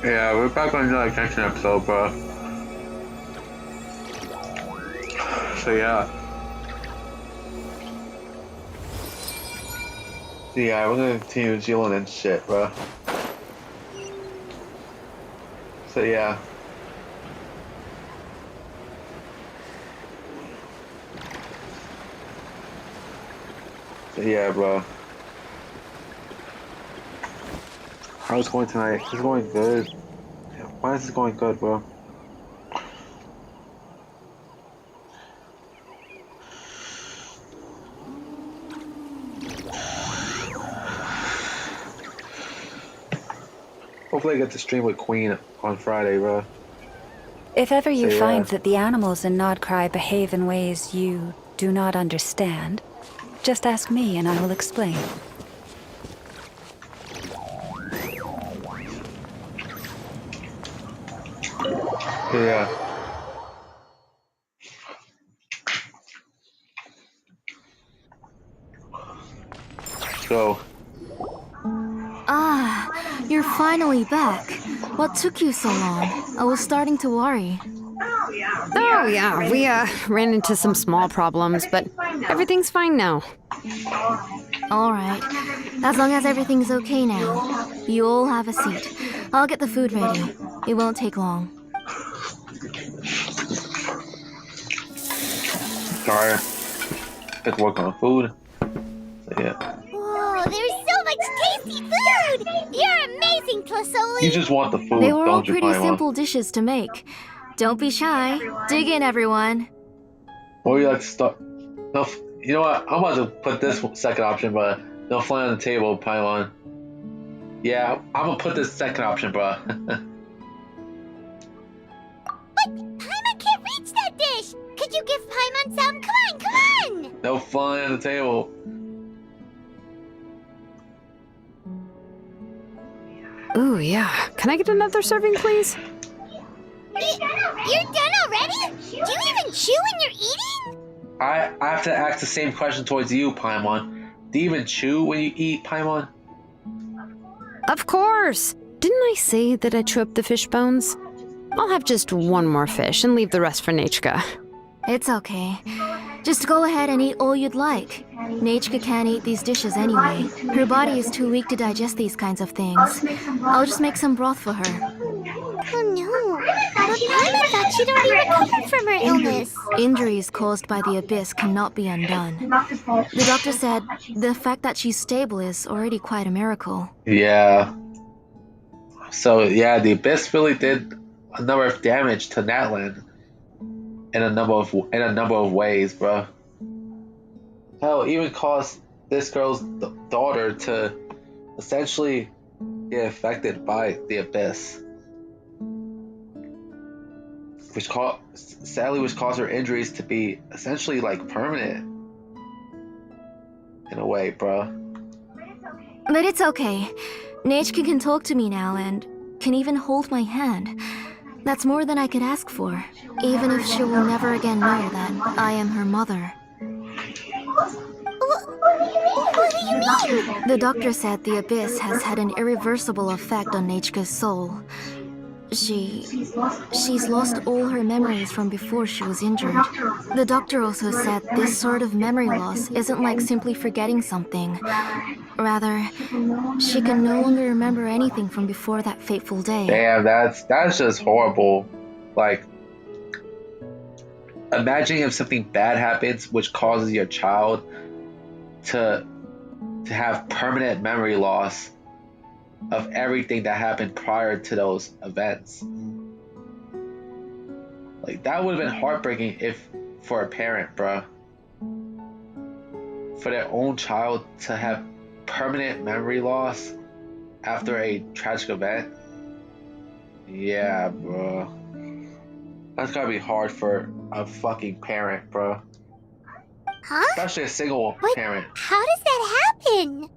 Yeah, we're back on the Genshin episode, bro. So yeah. Yeah, we're gonna continue dealing and shit, bro. So yeah. So yeah, bro. How's it going tonight? It's going good. Why is it going good, bro? Hopefully I get to stream with Queen on Friday, bro. If ever you find that the animals in Nodcry behave in ways you do not understand, just ask me and I will explain. Yeah. Go. Ah, you're finally back. What took you so long? I was starting to worry. Oh yeah, we ran into some small problems, but everything's fine now. Alright. As long as everything's okay now. You all have a seat. I'll get the food ready. It won't take long. Sorry. Let's work on food. So yeah. Whoa, there's so much tasty food! You're amazing, Tlasoli! You just want the food, They were all don't you, pretty Paimon? simple dishes to make. Don't be shy. Dig in, everyone. Or you like to start? No, you know what? I'm about to put this second option, but no fly on the table, Paimon. Yeah, I'm gonna put this second option, bro. But Paimon can't reach that dish! Could you give Paimon some? Come on, come on! No fly on the table. Ooh yeah, can I get another serving, please? You're done already? Do you even chew when you're eating? I have to ask the same question towards you, Paimon. Do you even chew when you eat, Paimon? Of course! Didn't I say that I chew up the fish bones? I'll have just one more fish and leave the rest for Nachka. It's okay. Just go ahead and eat all you'd like. Nachka can't eat these dishes anyway. Her body is too weak to digest these kinds of things. I'll just make some broth for her. Oh no, but Paimon thought she'd already recovered from her illness. Injuries caused by the abyss cannot be undone. The doctor said the fact that she's stable is already quite a miracle. Yeah. So yeah, the abyss really did a number of damage to Natlan in a number of ways, bro. Hell, even caused this girl's daughter to essentially get affected by the abyss, which caused her injuries to be essentially like permanent in a way, bro. But it's okay. Nachka can talk to me now and can even hold my hand. That's more than I could ask for, even if she will never again know that I am her mother. What do you mean? The doctor said the abyss has had an irreversible effect on Nachka's soul. She's lost all her memories from before she was injured. The doctor also said this sort of memory loss isn't like simply forgetting something. Rather, she can no longer remember anything from before that fateful day. Damn, that's just horrible. Like, imagine if something bad happens which causes your child to have permanent memory loss of everything that happened prior to those events. Like, that would have been heartbreaking for a parent, bruh. For their own child to have permanent memory loss after a tragic event. Yeah, bro. That's gotta be hard for a fucking parent, bro. Huh? Especially a single Wait, parent. how does that happen?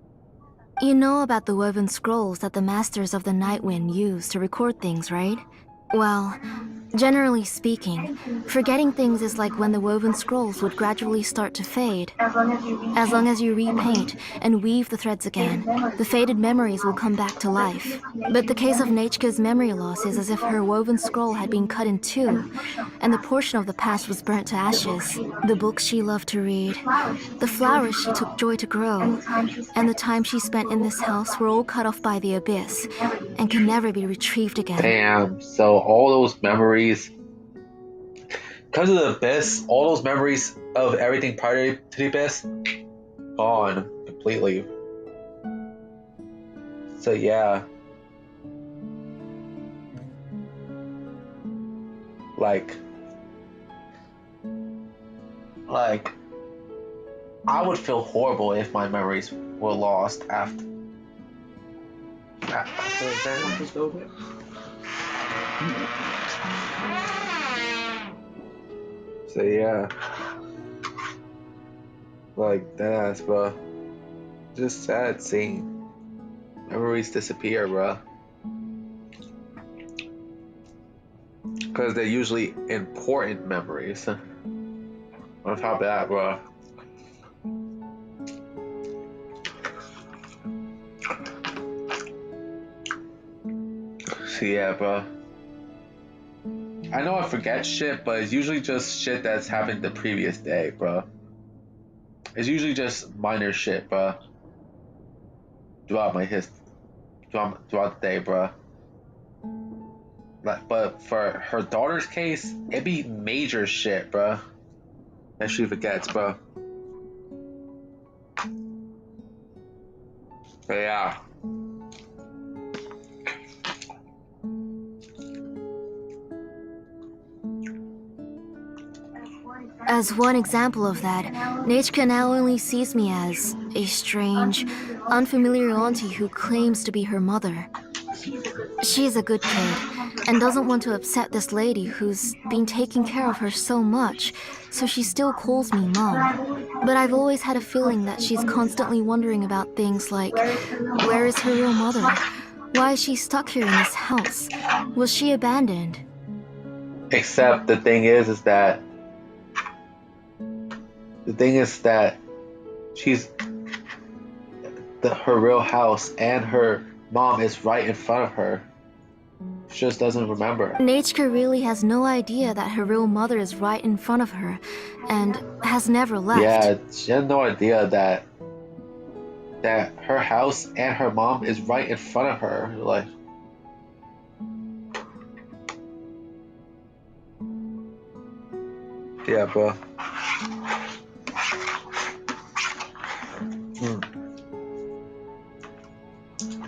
You know about the woven scrolls that the Masters of the Night Wind use to record things, right? Well, Generally speaking, forgetting things is like when the woven scrolls would gradually start to fade. As long as you repaint and weave the threads again, the faded memories will come back to life. But the case of Nechka's memory loss is as if her woven scroll had been cut in two, and the portion of the past was burnt to ashes. The books she loved to read, the flowers she took joy to grow, and the time she spent in this house were all cut off by the abyss, and can never be retrieved again. Damn, so all those memories, because of the abyss, all those memories of everything prior to the abyss, gone completely. So yeah. Like, I would feel horrible if my memories were lost after that was over. So yeah, like that, bro. Just sad seeing memories disappear, bro. Because they're usually important memories. On top of that, bro. So yeah, bro. I know I forget shit, but it's usually just shit that's happened the previous day, bro. It's usually just minor shit, bro. Throughout the day, bro. But for her daughter's case, it'd be major shit, bro. That she forgets, bro. But yeah. As one example of that, Nechka now only sees me as a strange, unfamiliar auntie who claims to be her mother. She's a good kid, and doesn't want to upset this lady who's been taking care of her so much, so she still calls me Mom. But I've always had a feeling that she's constantly wondering about things like, where is her real mother? Why is she stuck here in this house? Was she abandoned? Except the thing is that she's her real house and her mom is right in front of her. She just doesn't remember. Nechka really has no idea that her real mother is right in front of her and has never left. Yeah, she has no idea that her house and her mom is right in front of her. Like, yeah, bro.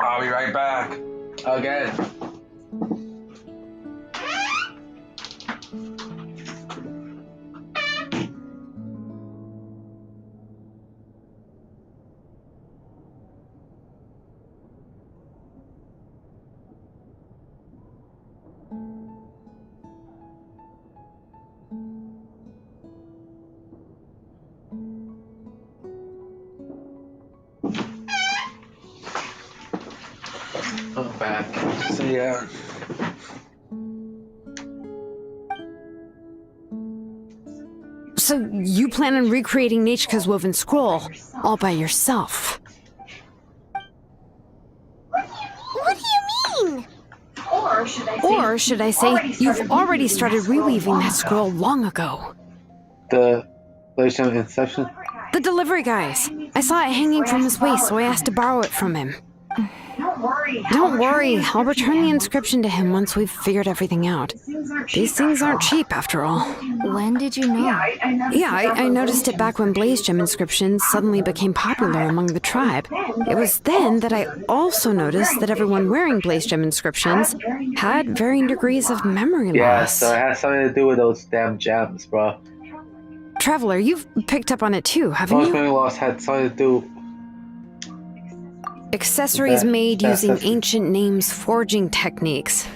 I'll be right back. Again. I'm back. So yeah. So you plan on recreating Nechka's woven scroll all by yourself? What do you mean? Or should I say, you've already started reweaving that scroll long ago? The PlayStation Inception? The delivery guys. I saw it hanging from his waist, so I asked to borrow it from him. Don't worry, I'll return the inscription to him once we've figured everything out. These things aren't cheap, after all. When did you know? Yeah, I noticed it back when blaze gem inscriptions suddenly became popular among the tribe. It was then that I also noticed that everyone wearing blaze gem inscriptions had varying degrees of memory Yeah, loss. so it has something to do with those damn gems, bro. Traveler, you've picked up on it too, haven't Most you? memory loss had something to do. Accessories made using ancient names forging techniques.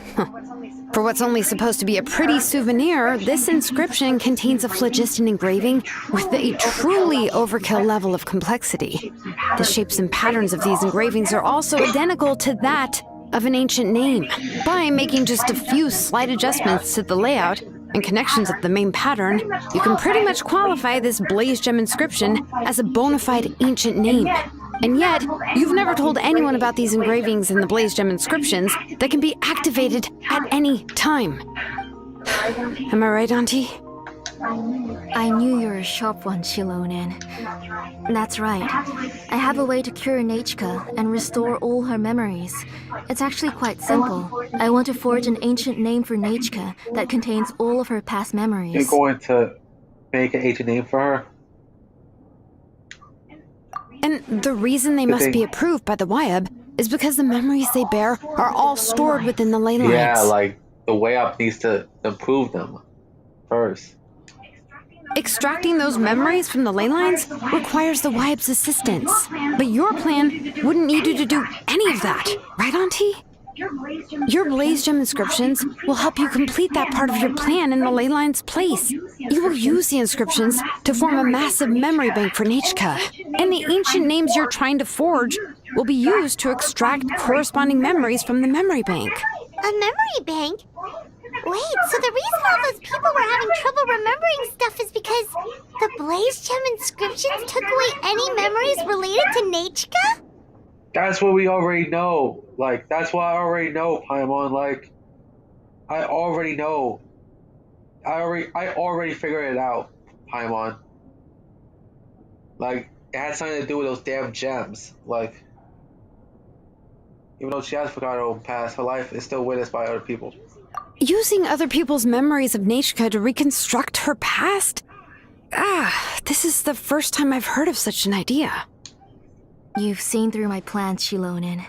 For what's only supposed to be a pretty souvenir, this inscription contains a phlogiston engraving with a truly overkill level of complexity. The shapes and patterns of these engravings are also identical to that of an ancient name. By making just a few slight adjustments to the layout and connections of the main pattern, you can pretty much qualify this blaze gem inscription as a bona fide ancient name. And yet, you've never told anyone about these engravings in the blaze gem inscriptions that can be activated at any time. Am I right, Auntie? I knew you were a sharp one, Shilonin. That's right. I have a way to cure Nechka and restore all her memories. It's actually quite simple. I want to forge an ancient name for Nechka that contains all of her past memories. You're going to make an ancient name for her? And the reason they must be approved by the Wyab is because the memories they bear are all stored within the ley lines. Yeah, like, the Wyab needs to improve them first. Extracting those memories from the ley lines requires the Wyab's assistance. But your plan wouldn't need you to do any of that, right, Auntie? Your blaze gem inscriptions will help you complete that part of your plan in the ley line's place. You will use the inscriptions to form a massive memory bank for Nechka. And the ancient names you're trying to forge will be used to extract corresponding memories from the memory bank. A memory bank? Wait, so the reason all those people were having trouble remembering stuff is because the blaze gem inscriptions took away any memories related to Nechka? That's what we already know. Like, that's what I already know, Paimon. Like, I already know. I already figured it out, Paimon. Like, it had something to do with those damn gems. Like, even though she has forgotten her own past, her life is still witnessed by other people. Using other people's memories of Nechka to reconstruct her past? This is the first time I've heard of such an idea. You've seen through my plans, Shilonin.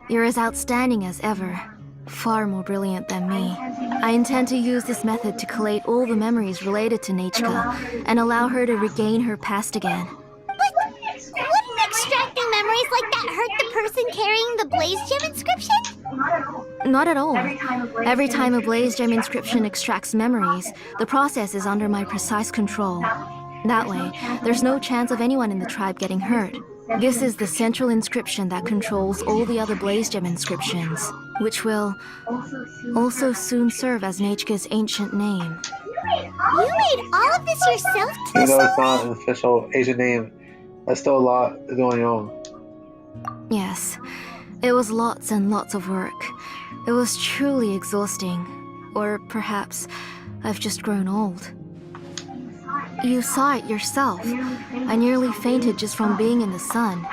You're as outstanding as ever. Far more brilliant than me. I intend to use this method to collate all the memories related to Nechka and allow her to regain her past again. But wouldn't extracting memories like that hurt the person carrying the blaze gem inscription? Not at all. Every time a blaze gem inscription extracts memories, the process is under my precise control. That way, there's no chance of anyone in the tribe getting hurt. This is the central inscription that controls all the other blaze gem inscriptions, which will also soon serve as Nechka's ancient name. You made all of this yourself, Even though Kisha? it's not an official ancient name, there's still a lot going on. Yes, it was lots and lots of work. It was truly exhausting. Or perhaps I've just grown old. You saw it yourself. I nearly fainted just from being in the sun.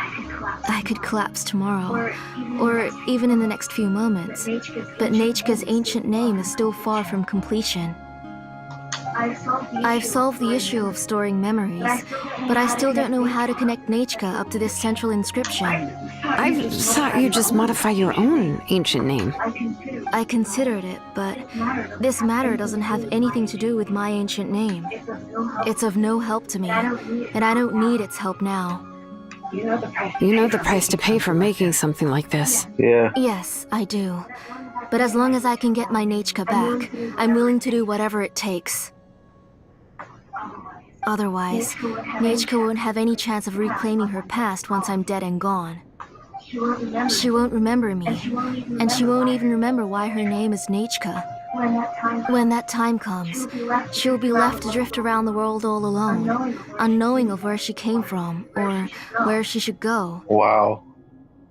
I could collapse tomorrow, or even in the next few moments. But Nechka's ancient name is still far from completion. I've solved the issue of storing memories, but I still don't know how to connect Nechka up to this central inscription. I thought you'd just modify your own ancient name. I considered it, but this matter doesn't have anything to do with my ancient name. It's of no help to me, and I don't need its help now. You know the price to pay for making something like this. Yeah. Yes, I do. But as long as I can get my Nechka back, I'm willing to do whatever it takes. Otherwise, Nechka won't have any chance of reclaiming her past once I'm dead and gone. She won't remember me, and she won't even remember why her name is Nechka. When that time comes, she'll be left to drift around the world all alone, unknowing of where she came from, or where she should go. Wow.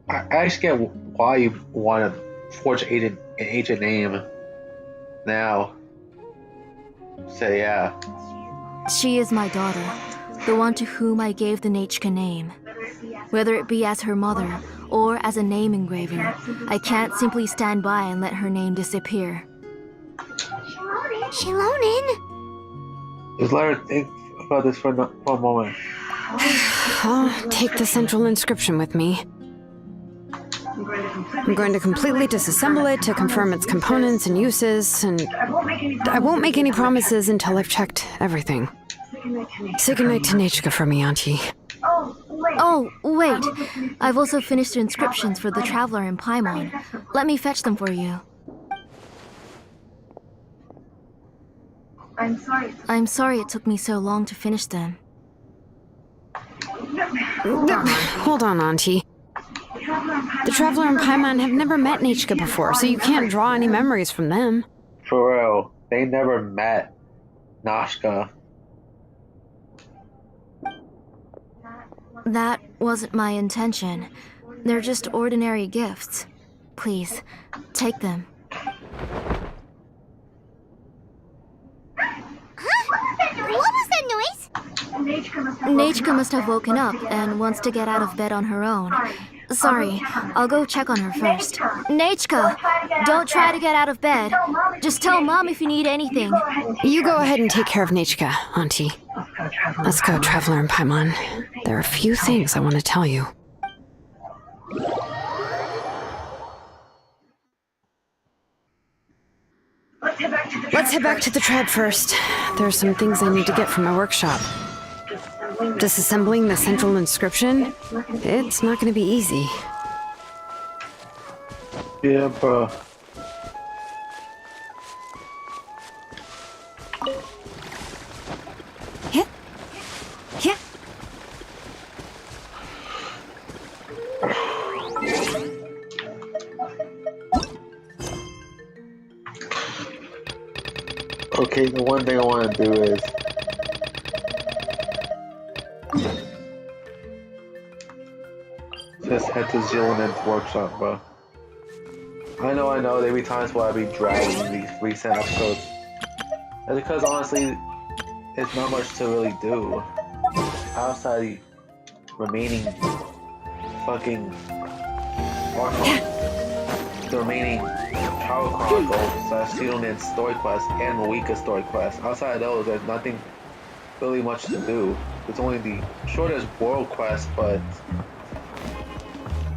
I actually get why you want to forge an ancient name now. So yeah. She is my daughter, the one to whom I gave the Nechka name. Whether it be as her mother, or as a name engraver, I can't simply stand by and let her name disappear. Shilonin? Just let her think about this for a moment. I'll take the central inscription with me. I'm going to completely disassemble it to confirm its components and uses, and I won't make any promises until I've checked everything. Say goodnight to Nechka for me, Auntie. Oh, wait. I've also finished the inscriptions for the Traveler in Paimon. Let me fetch them for you. I'm sorry it took me so long to finish them. Hold on, Auntie. The Traveler and Paimon have never met Nechka before, so you can't draw any memories from them. For real, they never met Nashka. That wasn't my intention. They're just ordinary gifts. Please, take them. What was that noise? Nechka must have woken up and wants to get out of bed on her own. Sorry, I'll go check on her first. Nechka, don't try to get out of bed. Just tell Mom if you need anything. You go ahead and take care of Nechka, Auntie. Let's go, Traveler and Paimon. There are a few things I want to tell you. Let's head back to the tribe first. There are some things I need to get from my workshop. Disassembling the central inscription? It's not going to be easy. Yeah, bro. Yeah. Yeah. Okay, the one thing I want to do is just head to Zillinen's workshop, bro. I know, there be times where I be dragging these recent episodes. That's because honestly, there's not much to really do outside the remaining fucking the remaining Power Chronicles, Zillinen's story quest, and Moika's story quest. Outside of those, there's nothing really much to do. It's only the shortest world quest, but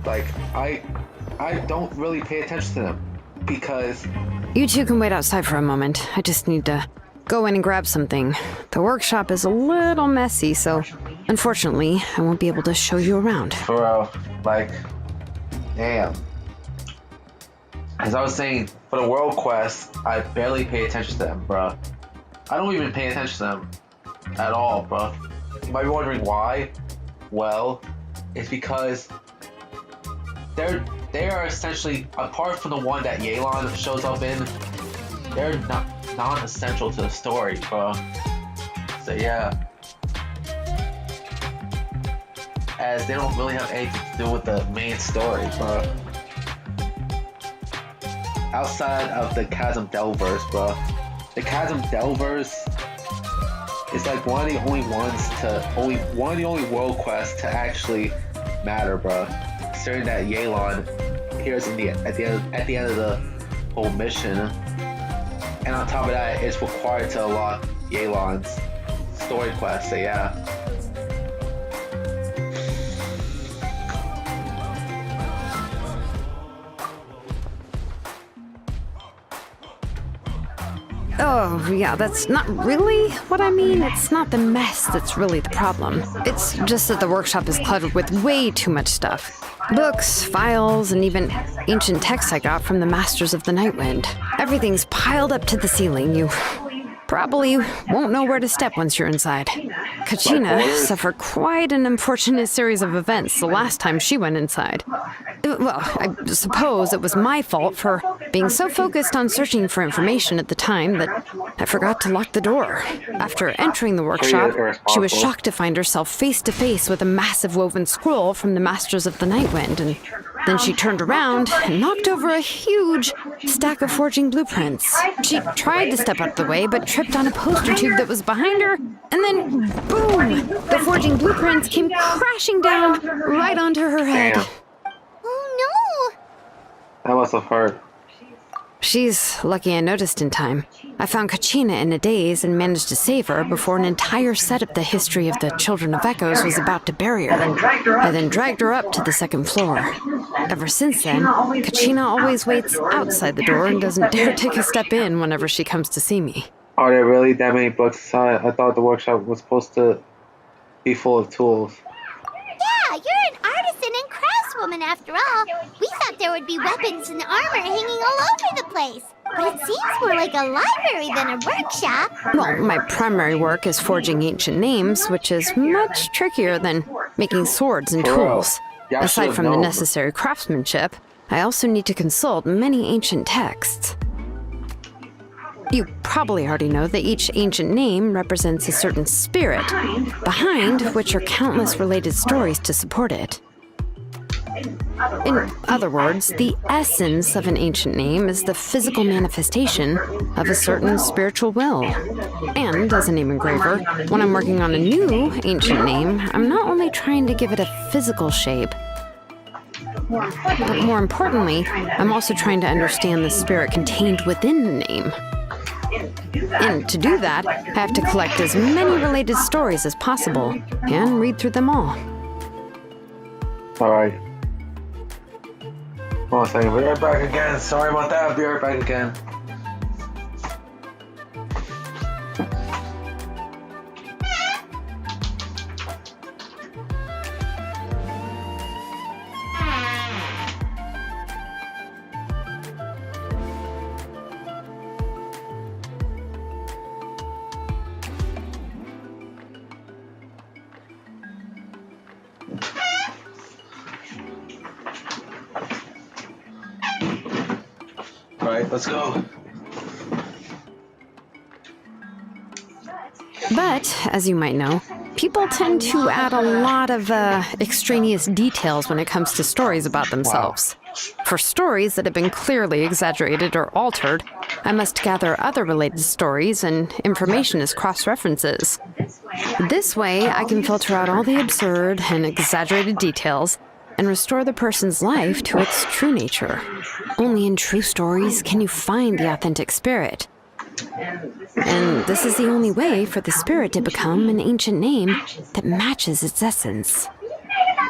like I don't really pay attention to them because You two can wait outside for a moment. I just need to go in and grab something. The workshop is a little messy, so unfortunately, I won't be able to show you around. for real, like, damn. As I was saying, for the world quest, I barely pay attention to them, bro. I don't even pay attention to them at all, bro. You might be wondering why. Well, it's because they are essentially, apart from the one that Yelan shows up in, they're not non-essential to the story, bro. So yeah, as they don't really have anything to do with the main story, bro. Outside of the Chasm Delvers, bro. The Chasm Delvers is like one of the only world quests to actually matter, bro. Considering that Yelan appears at the end of the whole mission, and on top of that, it's required to unlock Yelan's story quest. So yeah. Oh, yeah, that's not really what I mean. It's not the mess that's really the problem. It's just that the workshop is cluttered with way too much stuff. Books, files, and even ancient texts I got from the Masters of the Nightwind. Everything's piled up to the ceiling. You probably won't know where to step once you're inside. Kachina suffered quite an unfortunate series of events the last time she went inside. Well, I suppose it was my fault for being so focused on searching for information at the time that I forgot to lock the door. After entering the workshop, she was shocked to find herself face to face with a massive woven scroll from the Masters of the Nightwind, and then she turned around and knocked over a huge stack of forging blueprints. She tried to step out of the way, but tripped on a poster tube that was behind her, and then boom! The forging blueprints came crashing down right onto her head. Damn. Oh no! That must have hurt. She's lucky I noticed in time. I found Kachina in a daze and managed to save her before an entire set of the history of the Children of Echoes was about to bury her. I then dragged her up to the second floor. Ever since then, Kachina always waits outside the door and doesn't dare take a step in whenever she comes to see me. Are there really that many books inside? I thought the workshop was supposed to be full of tools. Yeah, you're an artisan and craftswoman after all. We thought there would be weapons and armor hanging all over the place. But it seems more like a library than a workshop. Well, my primary work is forging ancient names, which is much trickier than making swords and tools. Yeah, I Aside should've from the known. necessary craftsmanship, I also need to consult many ancient texts. You probably already know that each ancient name represents a certain spirit, behind which are countless related stories to support it. In other words, the essence of an ancient name is the physical manifestation of a certain spiritual will. And as a name engraver, when I'm working on a new ancient name, I'm not only trying to give it a physical shape, but more importantly, I'm also trying to understand the spirit contained within the name. And to do that, I have to collect as many related stories as possible and read through them all. Alright. Hold on a second, be right back again. Sorry about that, I'll be right back again. Alright, let's go. But, as you might know, people tend to add a lot of extraneous details when it comes to stories about themselves. For stories that have been clearly exaggerated or altered, I must gather other related stories and information as cross-references. This way, I can filter out all the absurd and exaggerated details and restore the person's life to its true nature. Only in true stories can you find the authentic spirit. And this is the only way for the spirit to become an ancient name that matches its essence.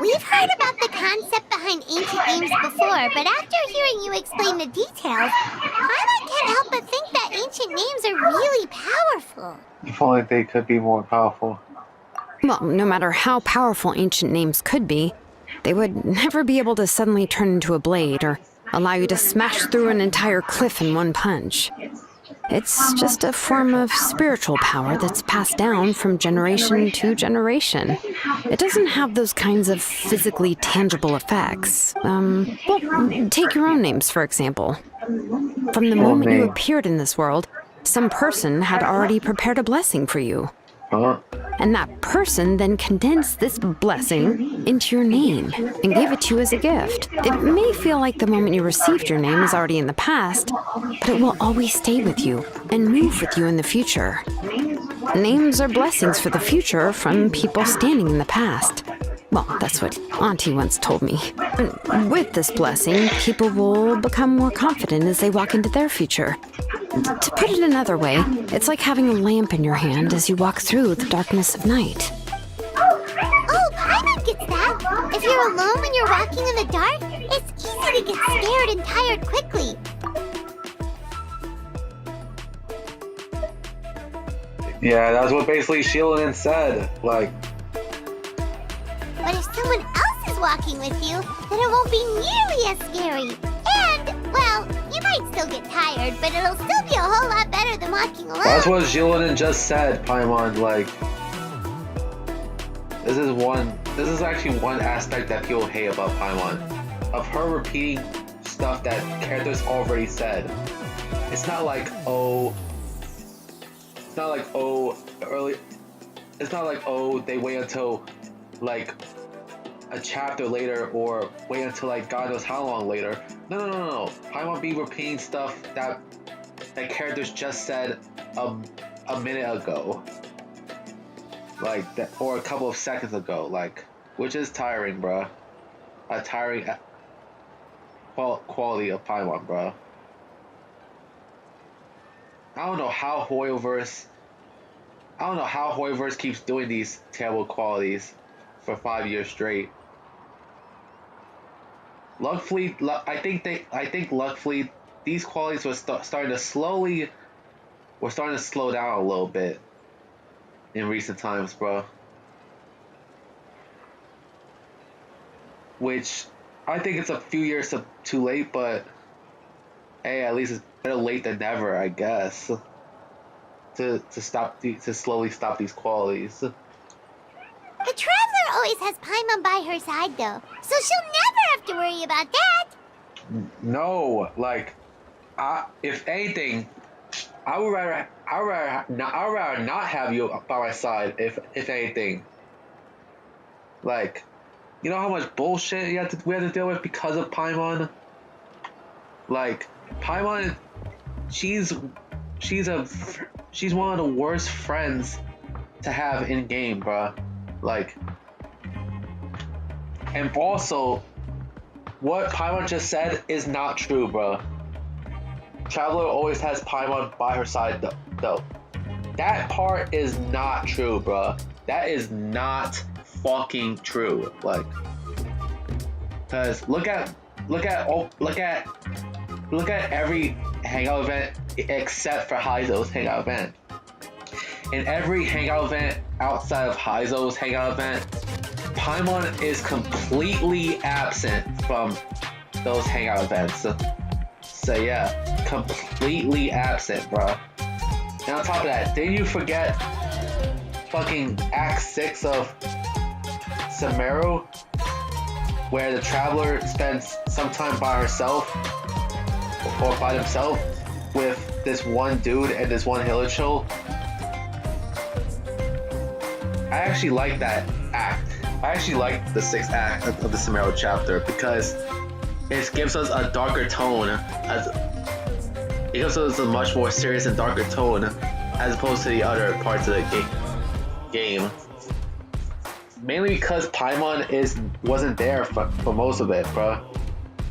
We've heard about the concept behind ancient names before, but after hearing you explain the details, I can't help but think that ancient names are really powerful. If only they could be more powerful. Well, no matter how powerful ancient names could be, they would never be able to suddenly turn into a blade or allow you to smash through an entire cliff in one punch. It's just a form of spiritual power that's passed down from generation to generation. It doesn't have those kinds of physically tangible effects. Well, take your own names, for example. From the moment you appeared in this world, some person had already prepared a blessing for you. And that person then condensed this blessing into your name and gave it to you as a gift. It may feel like the moment you received your name is already in the past, but it will always stay with you and move with you in the future. Names are blessings for the future from people standing in the past. Well, that's what Auntie once told me. And with this blessing, people will become more confident as they walk into their future. To put it another way, it's like having a lamp in your hand as you walk through the darkness of night. Oh, Paimon gets that. If you're alone when you're walking in the dark, it's easy to get scared and tired quickly. Yeah, that's what basically Shieldon said. Like, but if someone else is walking with you, then it won't be nearly as scary. And, well, you might still get tired, but it'll still be a whole lot better than walking alone. that's what Shieldon just said, Paimon. Like, this is actually one aspect that people hate about Paimon. Of her repeating stuff that characters already said. It's not like, they wait until, like, a chapter later or wait until, like, God knows how long later. No. Paimon be repeating stuff that characters just said a minute ago. Like, that, or a couple of seconds ago, like, which is tiring, bruh. A tiring quality of Paimon, bruh. I don't know how Hoyoverse keeps doing these terrible qualities for 5 years straight. Luckily, I think luckily these qualities were starting to slow down a little bit in recent times, bro. Which I think it's a few years too late, but hey, at least it's better late than never, I guess. To slowly stop these qualities. The Traveler always has Paimon by her side, though, so she'll never have to worry about that. No, like, if anything, I would rather not have you by my side. If anything, like, you know how much bullshit we had to deal with because of Paimon. Like, Paimon, she's one of the worst friends to have in game, bruh. Like, and also, what Paimon just said is not true, bruh. Traveler always has Paimon by her side, though. That part is not true, bruh. That is not fucking true. Like, cause look at every hangout event except for Heizo's hangout event. In every hangout event outside of Heizo's hangout event, Paimon is completely absent from those hangout events. So yeah, completely absent, bro. And on top of that, didn't you forget fucking Act 6 of Sumeru, where the Traveler spends some time by herself or by themselves with this one dude and this one Hilichurl? I actually like that act. I actually like the 6th act of the Sumeru chapter because it gives us a darker tone. It gives us a much more serious and darker tone as opposed to the other parts of the game. Mainly because Paimon wasn't there for most of it, bro.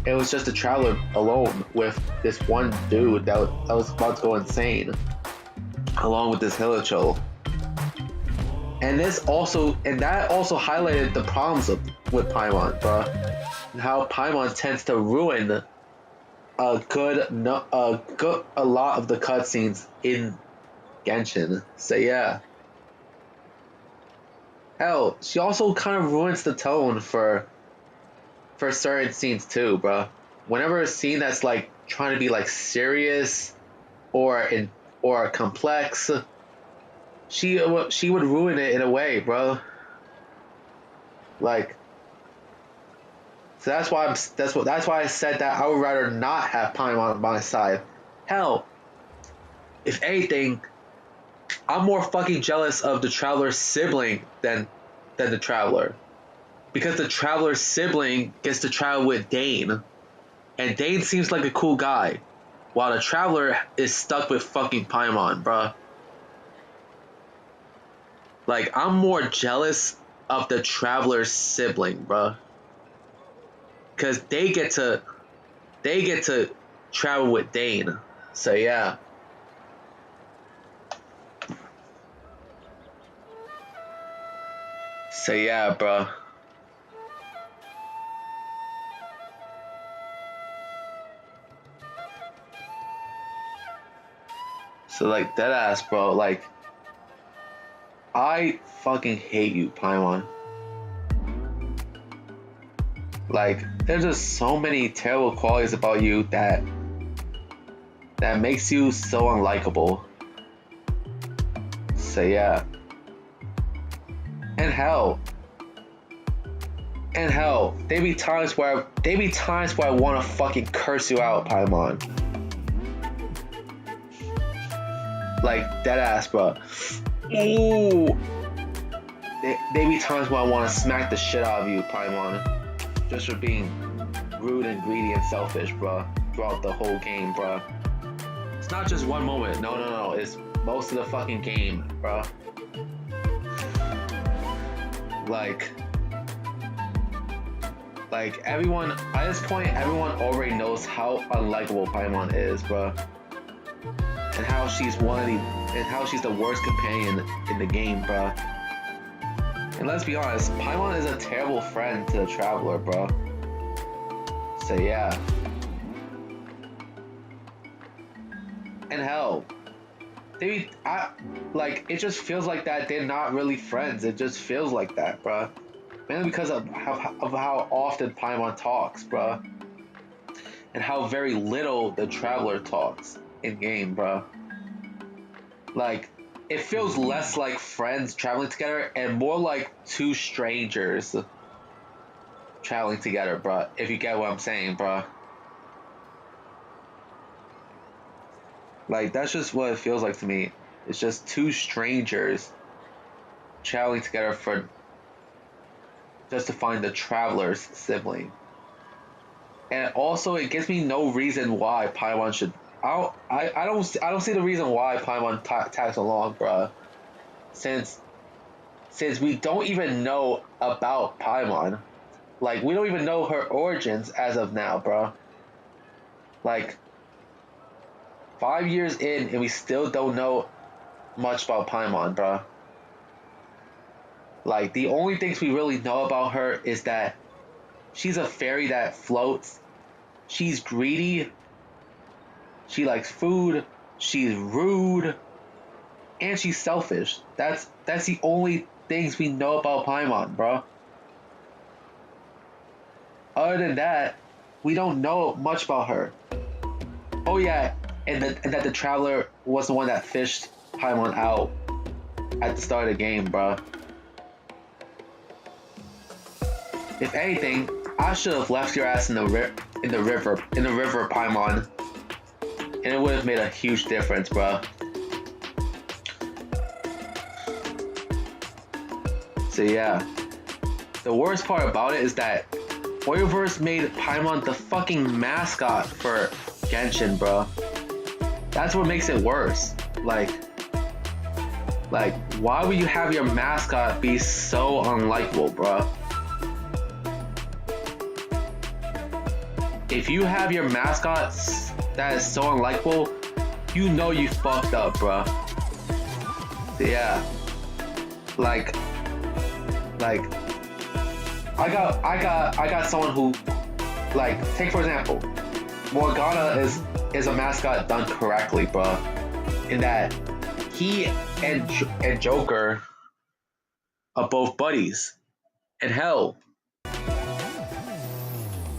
It was just the Traveler alone with this one dude that was about to go insane, along with this Hilichurl. And that also highlighted the problems with Paimon, bro. And how Paimon tends to ruin a lot of the cutscenes in Genshin. So yeah. Hell, she also kind of ruins the tone for certain scenes too, bro. Whenever a scene that's like trying to be like serious or complex, she would ruin it in a way, bro. Like, so that's why I said that I would rather not have Paimon on my side. Hell, if anything, I'm more fucking jealous of the Traveler's sibling than the Traveler. Because the Traveler's sibling gets to travel with Dane. And Dane seems like a cool guy. While the Traveler is stuck with fucking Paimon, bruh. Like, I'm more jealous of the Traveler's sibling, bruh. Because they get to travel with Dane. So yeah. So yeah, bro. So like, deadass, bro. Like, I fucking hate you, Paimon. Like, there's just so many terrible qualities about you that makes you so unlikable. So yeah. And hell, there be times where I want to fucking curse you out, Paimon. Like, deadass, bro. Ooh. There be times where I want to smack the shit out of you, Paimon. Just for being rude and greedy and selfish, bro. Throughout the whole game, bro. It's not just one moment. No. It's most of the fucking game, bro. Like everyone, at this point, everyone already knows how unlikable Paimon is, bro. And how she's the worst companion in the game, bro. And let's be honest, Paimon is a terrible friend to the Traveler, bro. So yeah. And hell, it just feels like that they're not really friends. It just feels like that, bro. Mainly because of how often Paimon talks, bro. And how very little the Traveler talks in game, bro. Like, it feels less like friends traveling together and more like two strangers traveling together, bruh. If you get what I'm saying, bruh. Like, that's just what it feels like to me. It's just two strangers traveling together for just to find the traveler's sibling. And also, it gives me no reason why Paimon should. I don't see the reason why Paimon tags along, bruh. Since we don't even know about Paimon, like we don't even know her origins as of now, bruh. Like 5 years in, and we still don't know much about Paimon, bruh. Like the only things we really know about her is that she's a fairy that floats. She's greedy. She likes food. She's rude. And she's selfish. That's the only things we know about Paimon, bro. Other than that, we don't know much about her. Oh yeah, and that the traveler was the one that fished Paimon out at the start of the game, bro. If anything, I should have left your ass in the river, Paimon, and it would have made a huge difference, bro. So yeah, the worst part about it is that Hoyoverse made Paimon the fucking mascot for Genshin, bro. That's what makes it worse. Like, why would you have your mascot be so unlikable, bro? If you have your mascot that is so unlikable, you know you fucked up, bro. So yeah, like I got someone who, like, take for example, Morgana is a mascot done correctly, bro. In that he and Joker are both buddies, and hell,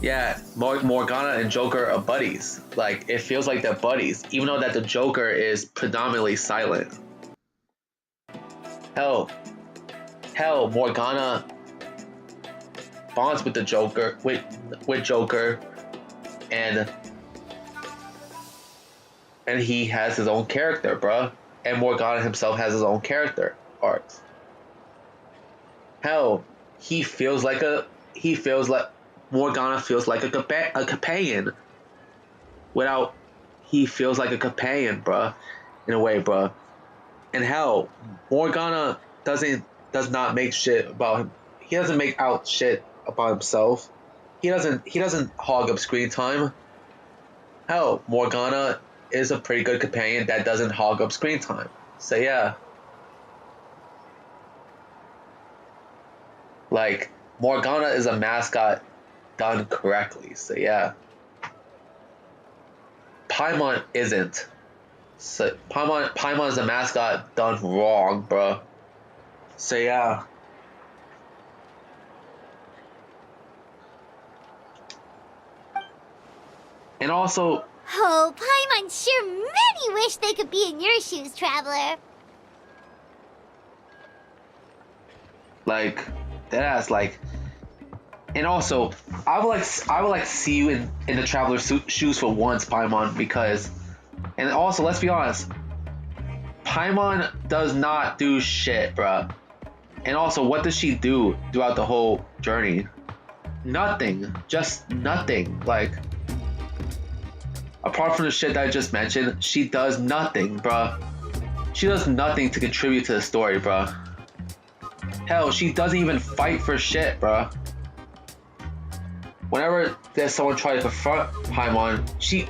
yeah, Morgana and Joker are buddies. Like, it feels like they're buddies, even though that the Joker is predominantly silent. Hell, Morgana bonds with the Joker, with Joker, and he has his own character, bruh. And Morgana himself has his own character arcs. Hell, Morgana feels like a companion. He feels like a companion, bruh, in a way, bruh. And hell, Morgana does not make shit about him. He doesn't make out shit about himself. He doesn't hog up screen time. Hell, Morgana is a pretty good companion that doesn't hog up screen time. So yeah. Like, Morgana is a mascot done correctly. So yeah. Paimon isn't. So Paimon is a mascot done wrong, bro. So yeah. And also, Oh, Paimon sure many wish they could be in your shoes, Traveler. like, that's like, and also, I would like to see you in the Traveler's shoes for once, Paimon, because, and also, let's be honest, Paimon does not do shit, bruh. And also, what does she do throughout the whole journey? Nothing. Just nothing. Like, apart from the shit that I just mentioned, she does nothing, bruh. She does nothing to contribute to the story, bruh. Hell, she doesn't even fight for shit, bruh. Whenever there's someone trying to confront Paimon, she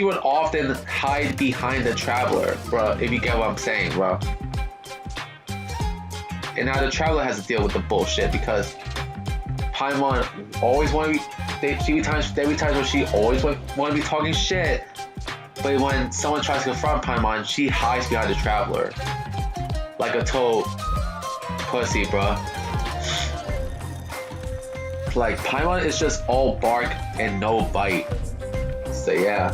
would often hide behind the Traveler, bruh, if you get what I'm saying, bruh. And now the Traveler has to deal with the bullshit because Paimon always want to be. There be times where she always want to be talking shit, but when someone tries to confront Paimon, she hides behind the Traveler, like a total pussy, bruh. Like, Paimon is just all bark and no bite. So yeah.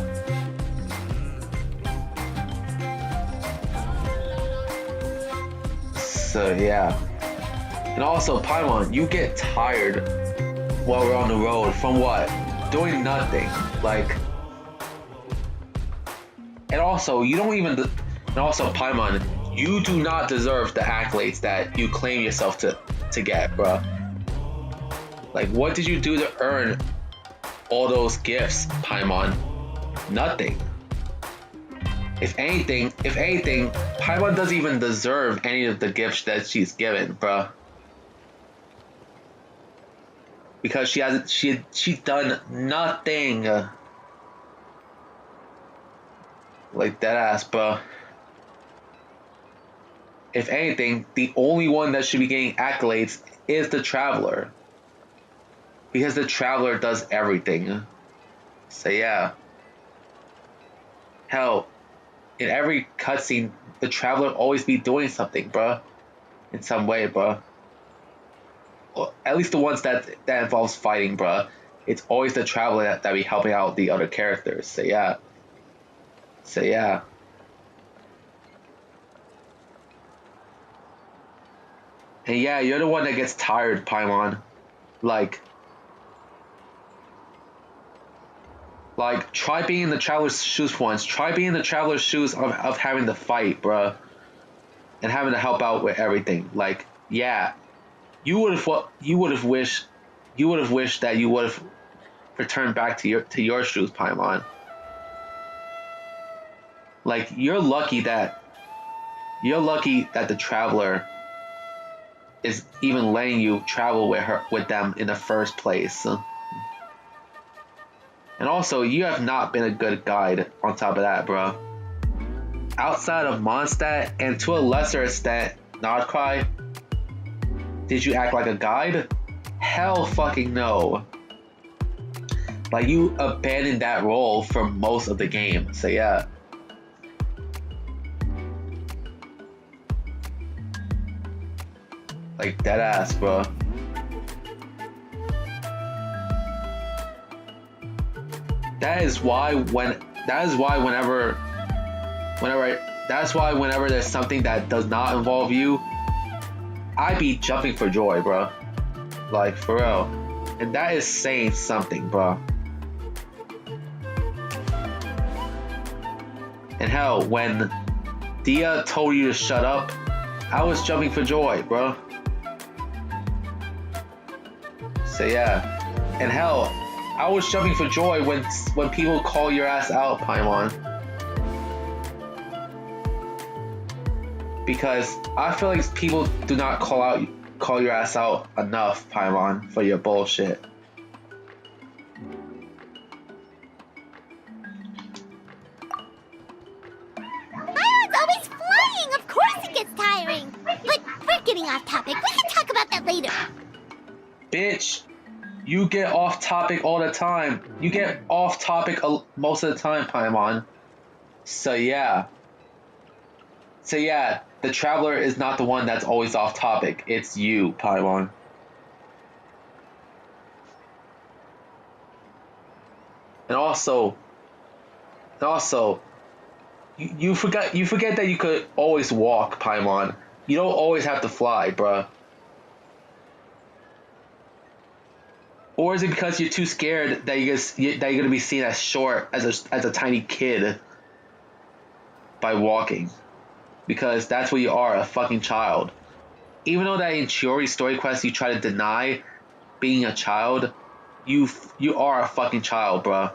So yeah. And also, Paimon, you get tired while we're on the road from what? Doing nothing. Like, and also, you don't even. And also, Paimon, you do not deserve the accolades that you claim yourself to get, bruh. Like, what did you do to earn all those gifts, Paimon? Nothing. If anything, Paimon doesn't even deserve any of the gifts that she's given, bruh. Because she's done nothing. Like that ass, bruh. If anything, the only one that should be getting accolades is the Traveler. Because the Traveler does everything. So yeah. Hell, in every cutscene, the Traveler always be doing something, bruh. In some way, bruh. Well, at least the ones that involves fighting, bruh. It's always the Traveler that be helping out the other characters. So yeah. So yeah. And yeah, you're the one that gets tired, Paimon. Like, try being in the Traveler's shoes once. Try being in the Traveler's shoes of having to fight, bruh. And having to help out with everything. Like, yeah. You would have wished that you would have returned back to your shoes, Paimon. Like, you're lucky that the Traveler is even letting you travel with them in the first place. And also, you have not been a good guide on top of that, bro. Outside of Mondstadt, and to a lesser extent, Nodcry, did you act like a guide? Hell fucking no. Like, you abandoned that role for most of the game, so yeah. Like, dead ass, bro. That is why whenever there's something that does not involve you, I be jumping for joy, bro. Like, for real. And that is saying something, bro. And hell, when Dia told you to shut up, I was jumping for joy, bro. So yeah. And hell, I was jumping for joy when people call your ass out, Paimon. Because I feel like people do not call your ass out enough, Paimon, for your bullshit. Paimon's always flying! Of course it gets tiring! But we're getting off topic. We can talk about that later. Bitch, you get off topic all the time. You get off topic most of the time, Paimon. So yeah. The Traveler is not the one that's always off topic. It's you, Paimon. And also, you forget that you could always walk, Paimon. You don't always have to fly, bruh. Or is it because you're too scared that you're gonna be seen as short as a tiny kid by walking? Because that's what you are, a fucking child. Even though that in Chiori's story quest you try to deny being a child, you are a fucking child, bruh.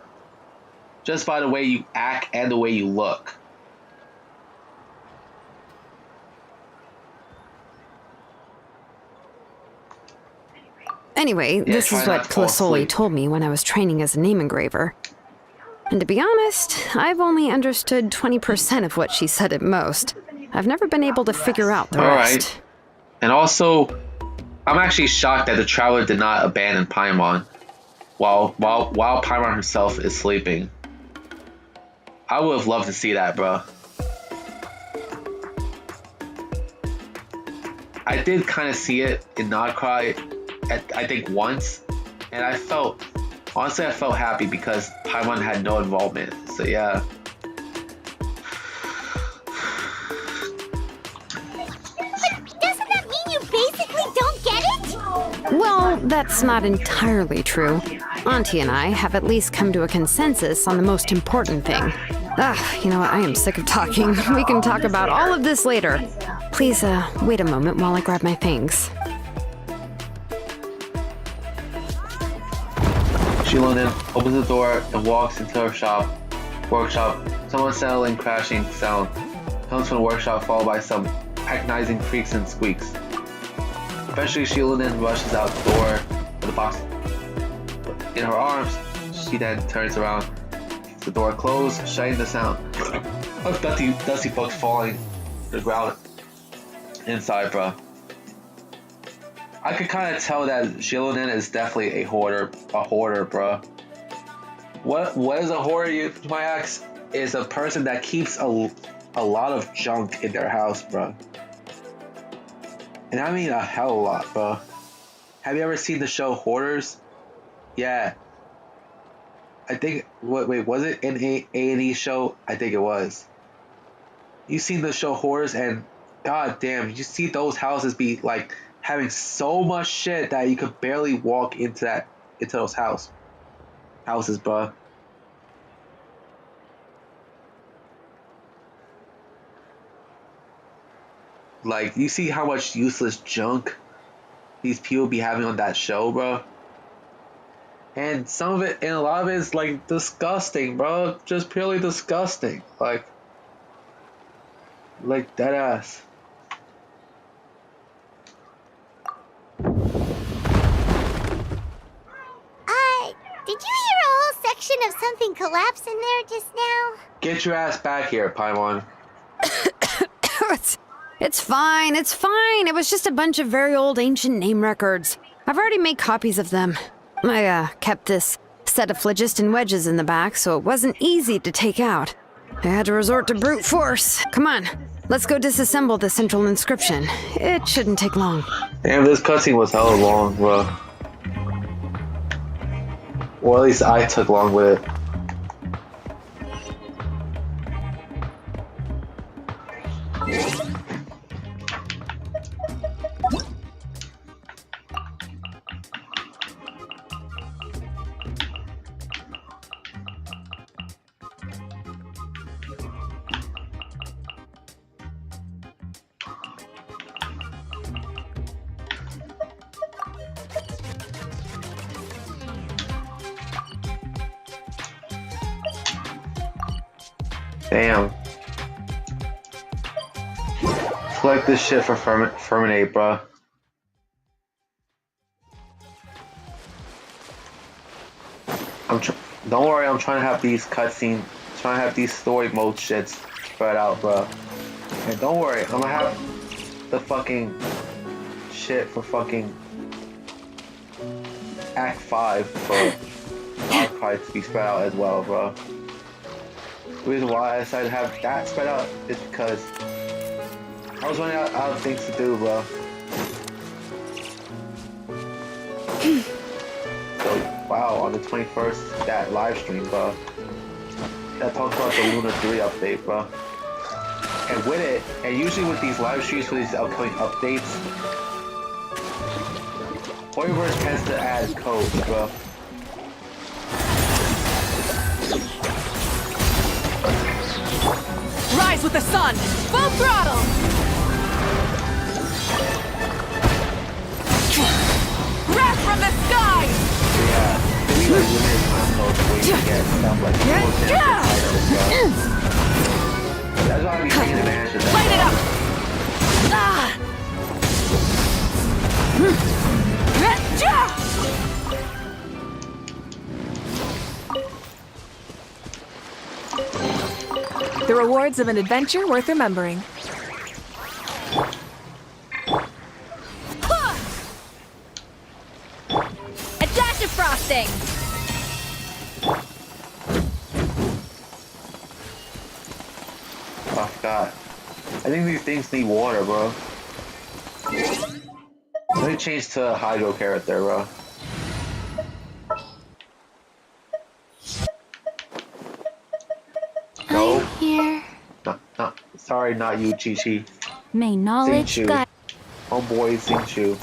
Just by the way you act and the way you look. Anyway, this is what Plisoli told me when I was training as a name engraver. And to be honest, I've only understood 20% of what she said at most. I've never been able to figure out the rest. And also, I'm actually shocked that the Traveler did not abandon Paimon while Paimon herself is sleeping. I would have loved to see that, bro. I did kind of see it in Nodcry, I think once, and I felt happy because Paimon had no involvement. So yeah. But doesn't Well, that's not entirely true. Auntie and I have at least come to a consensus on the most important thing. You know what? I am sick of talking. We can talk about all of this later. Please, wait a moment while I grab my things. Sheila then opens the door and walks into her workshop. Someone settling, crashing sound comes from the workshop, followed by some agonizing creaks and squeaks. Eventually, Sheila then rushes out the door with the box in her arms. She then turns around. The door closed, shutting the sound of dusty books falling to the ground inside, bro. I could kind of tell that Shieldon is definitely a hoarder, bro. What is a hoarder, you might ask? Is a person that keeps a lot of junk in their house, bro. And I mean a hell of a lot, bro. Have you ever seen the show Hoarders? Yeah. I think, wait, was it an A&E show? I think it was. You seen the show Hoarders, and god damn, you see those houses be like having so much shit that you could barely walk into those houses, bro. Like, you see how much useless junk these people be having on that show, bro? And some of it, and a lot of it is like disgusting, bro. Just purely disgusting. Like dead ass. Did you hear a whole section of something collapse in there just now? Get your ass back here, Paimon. It's fine, it's fine. It was just a bunch of very old ancient name records. I've already made copies of them. I, kept this set of phlogiston wedges in the back, so it wasn't easy to take out. I had to resort to brute force. Come on, let's go disassemble the central inscription. It shouldn't take long. Damn, this cutscene was hella long, bro. Or at least I took long with it. Damn. Collect this shit for Ferminate, bro. Don't worry, I'm trying to have these cutscenes, trying to have these story mode shits spread out, bro. And don't worry, I'm gonna have the fucking shit for fucking Act 5 for Archive to be spread out as well, bro. The reason why I decided to have that spread out is because I was running out of things to do, bro. So, wow, on the 21st, that live stream, bro, that talks about the Luna 3 update, bro. And with it, and usually with these live streams for these upcoming updates, Hoyoverse tends to add codes, bro. Rise with the sun! Full throttle! Wrath from the sky! Yeah, we like limited time codes where you can get stuff like that's why I'm taking advantage of that. Light it up! The rewards of an adventure worth remembering. A dash of frosting! Oh god. I think these things need water, bro. Let me change to a hydro character, bro. No. I'm here. No, sorry, not you, Chi-Chi. May knowledge Xingqiu. guide. Homeboy Xingqiu.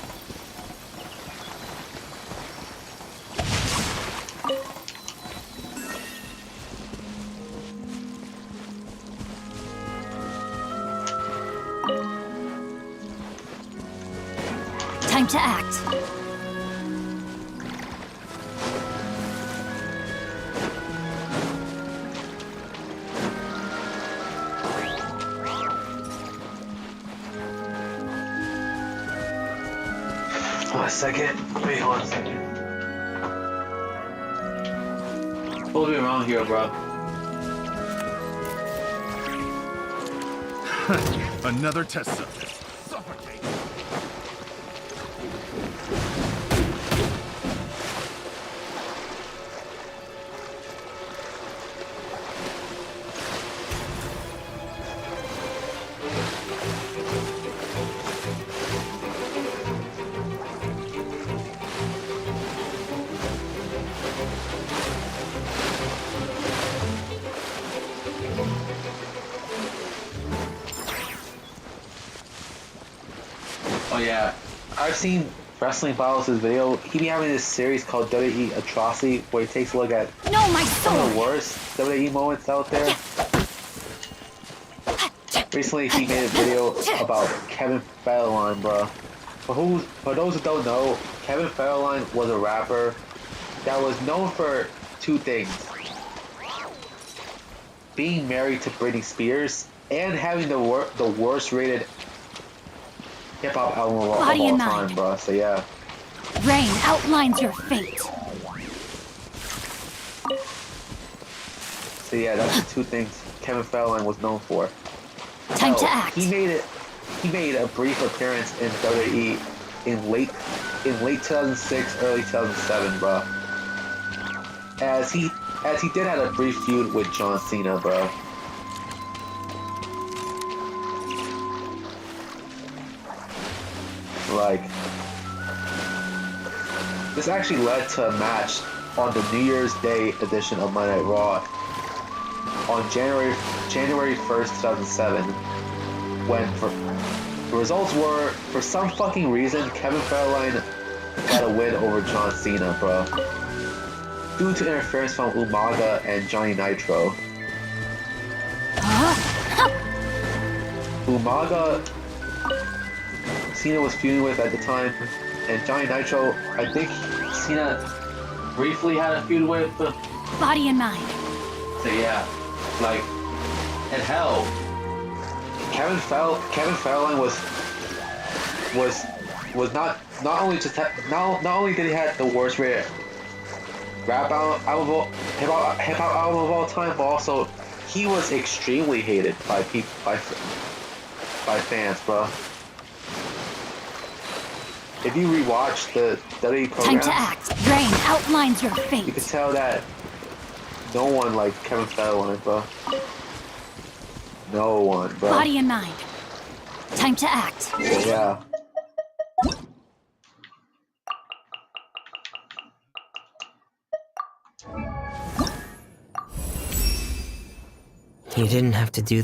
Time to act. Hold on a second. Wait, hold on a second. Supposed to be around here, bro. Another test subject. Suffocate. Oh yeah, I've seen Wrestling Files' video. He be having this series called WWE Atrocity, where he takes a look at No, my some of the sword! worst WWE moments out there. Recently, he made a video about Kevin Federline, bro. For those who don't know, Kevin Federline was a rapper that was known for two things: being married to Britney Spears and having the worst rated hip hop album of all Body and time, mind. bro. So yeah. Rain outlines your fate. So yeah, that's the two things Kevin Federline was known for. Time to Hell, act. He made a brief appearance in WWE in late 2006, early 2007, bro. As he did have a brief feud with John Cena, bro. Like, this actually led to a match on the New Year's Day edition of Monday Night Raw on January 1st, 2007, when the results were, for some fucking reason, Kevin Federline got a win over John Cena, bro, due to interference from Umaga and Johnny Nitro. Umaga, Cena was feuding with at the time, and Johnny Nitro, I think Cena briefly had a feud with. Body and mind. So yeah, like, and hell, Kevin Federline was not only just not only did he have the worst rated rap album, hip hop album of all time, but also he was extremely hated by people by fans, bro. If you rewatch the WWE Time programs, to act. Rain outlines your you fate. can tell that no one liked Kevin Federline, bro. No one, bro. Body and mind. Time to act. So, yeah. You didn't have to do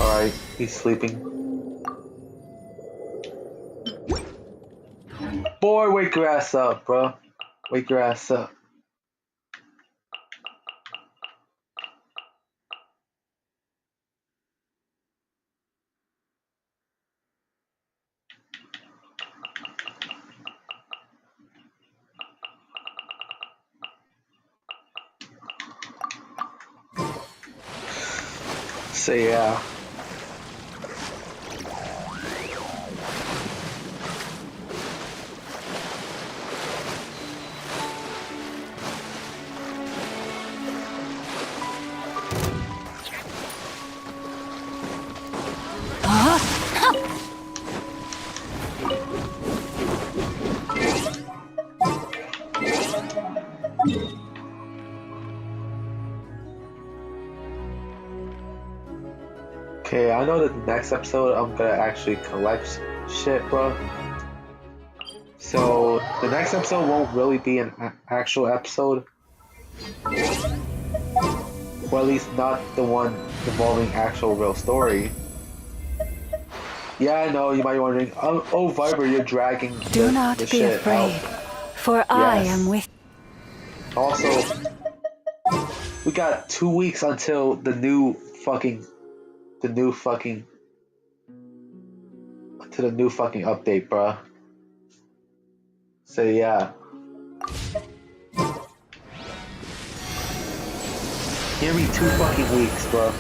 Alright, he's sleeping. Boy, wake your ass up, bro. Wake your ass up. So yeah. Okay, I know that the next episode I'm gonna actually collect shit, bro. So the next episode won't really be an actual episode. Well, at least not the one involving actual real story. Yeah, I know, you might be wondering, oh Viper, you're dragging Do not the be shit afraid, out. for I Yes. am with. Also, We got 2 weeks until the new fucking update, bro. So yeah. Give me 2 fucking weeks, bro.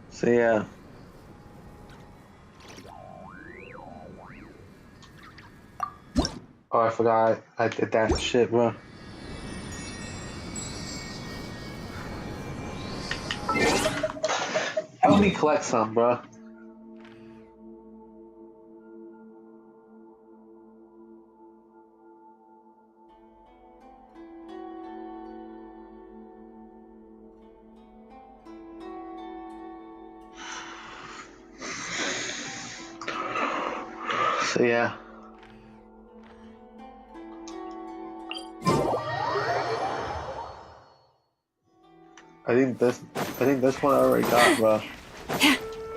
So yeah. Oh, I forgot I did that shit, bro. Help me collect some, bro. So yeah. I think this one I already got, bro.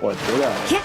What did I?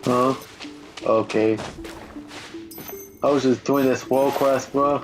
Huh? Okay. I was just doing this world quest, bro.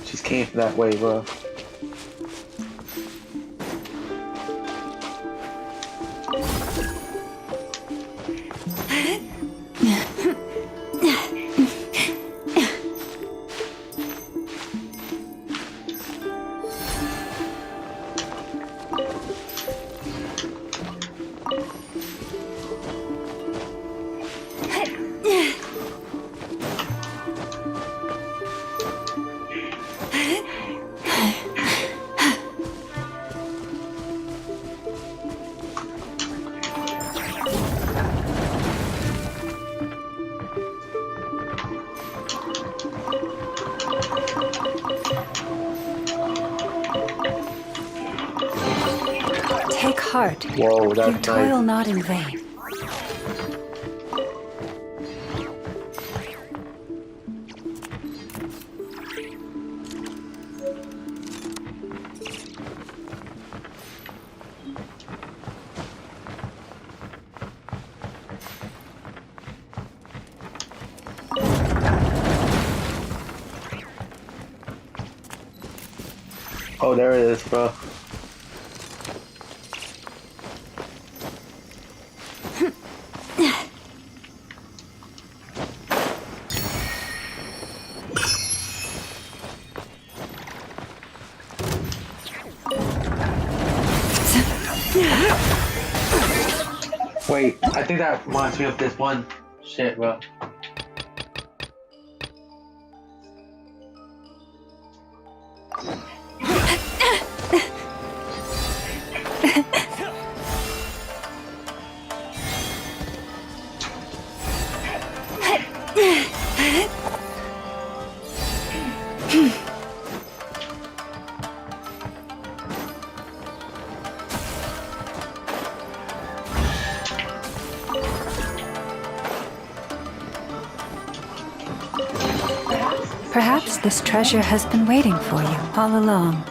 Just came from that way, bro. Take heart. Whoa, that's You toil not in vain. Oh, there it is, bro. Wait, I think that reminds me of this one shit, bro. Perhaps this treasure has been waiting for you all along.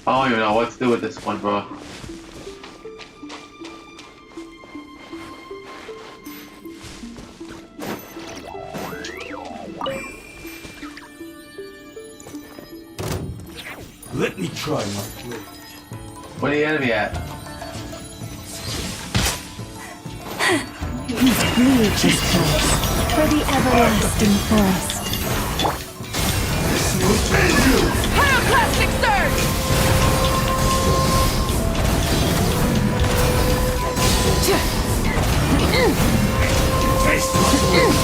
I don't even know what to do with this one, bro. Let me try my blade. Where the enemy at? Reach is close for the everlasting forest. Pyroclastic surge! Taste my blade.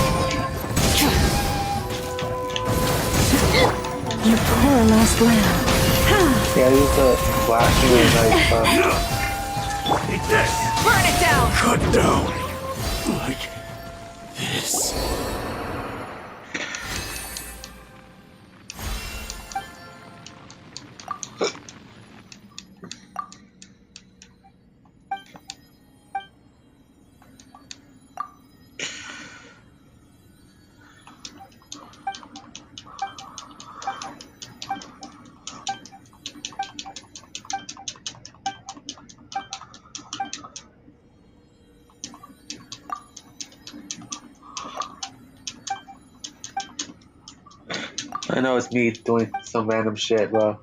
You poor lost lamb. Yeah, these are flashing really nice stuff. Take this. Burn it down! Cut down. Like this. I know it's me doing some random shit, bro.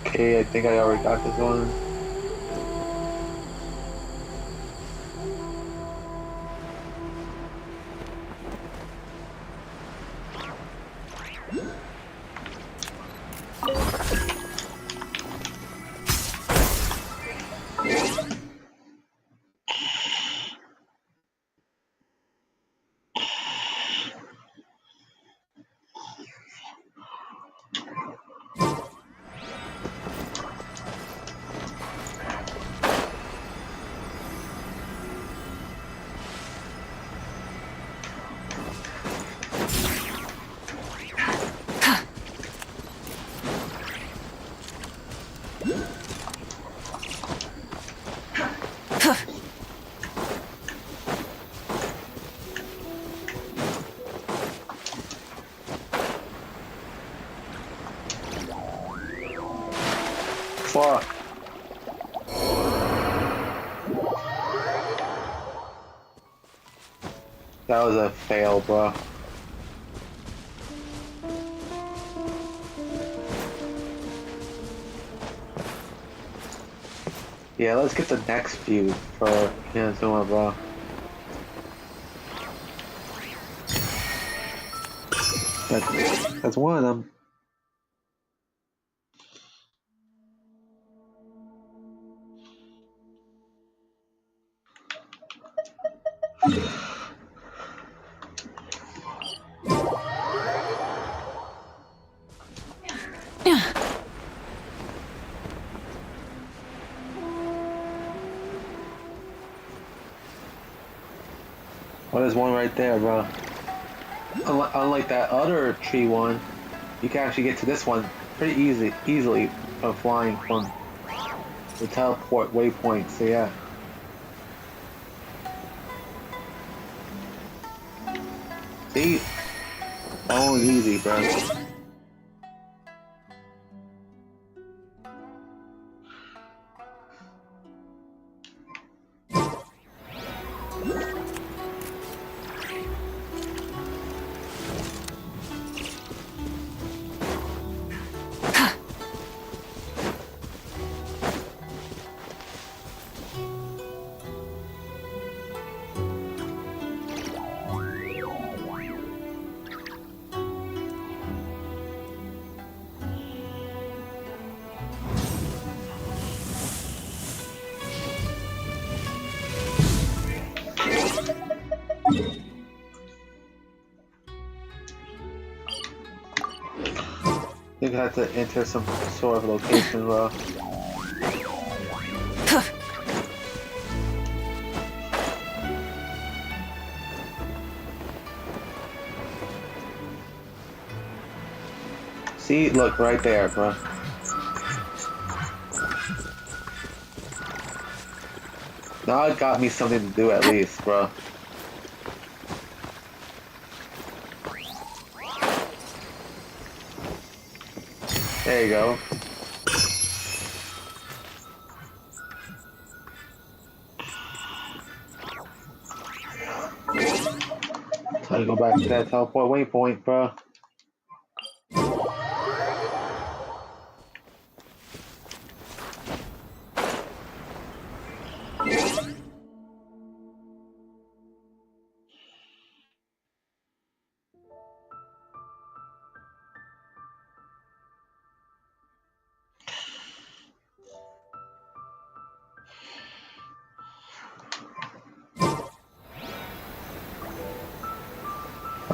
Okay, I think I already got this one. Fuck. That was a fail, bro. Yeah, let's get the next feud for Inazuma, bro. That's one of them. Well, there's one right there, bro. Unlike that other tree one, you can actually get to this one pretty easily from flying from the teleport waypoint. So yeah. See, that one was easy, bro. I think I have to enter some sort of location, bro. See, look right there, bro. Now it got me something to do at least, bro. There you go. Time to go back to that teleport waypoint, bro.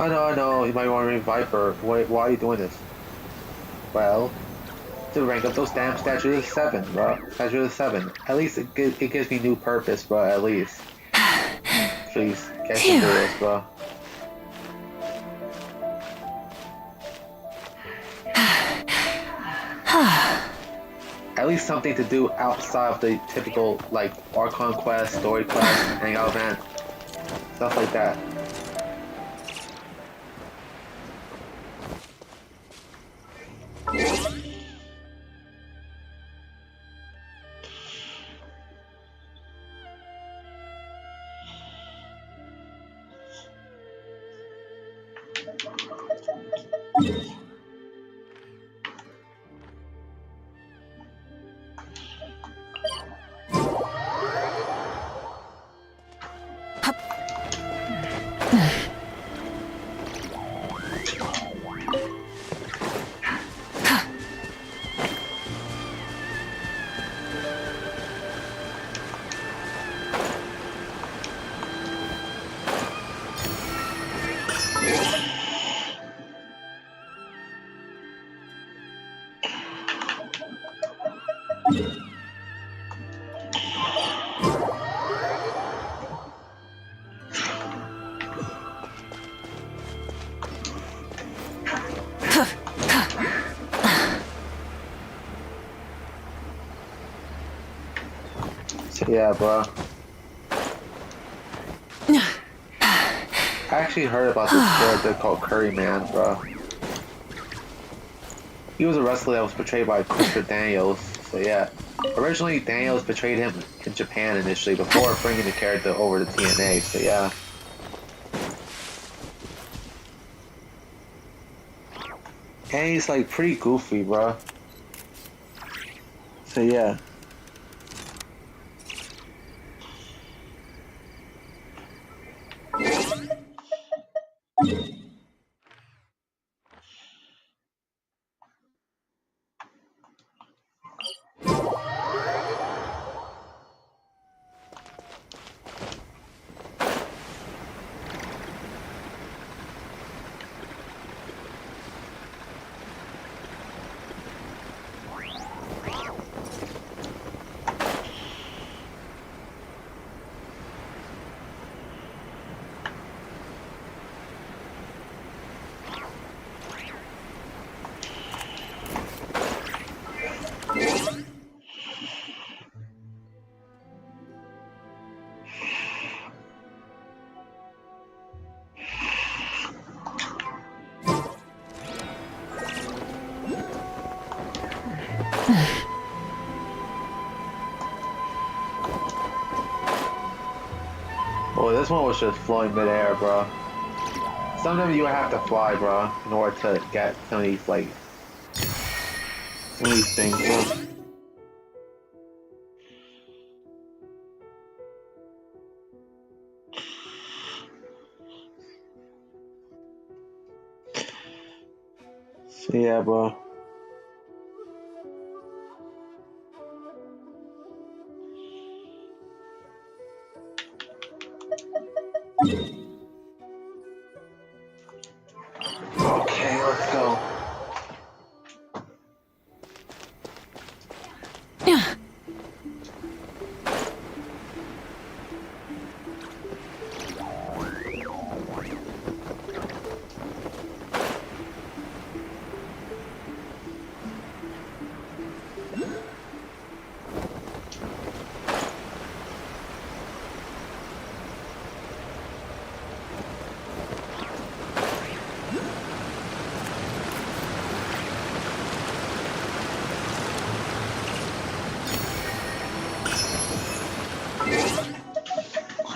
I know, you might want to read Viper. Why are you doing this? Well, to rank up those damn statues to 7, bro. Statues to 7. At least it gives me new purpose, bro, at least. Please, get some this, bro. At least something to do outside of the typical, like, Archon quest, story quest, hangout event. Stuff like that. Yeah, bro. I actually heard about this character called Curry Man, bro. He was a wrestler that was portrayed by Christopher Daniels, So yeah, originally Daniels betrayed him in Japan initially before bringing the character over to TNA. So yeah. And he's like pretty goofy, bro. So yeah. Well, this one was just flowing midair, bro. Sometimes you would have to fly, bro, in order to get some of these, like, some of these things, bro. So yeah, bro. Okay, let's go.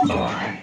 Alright.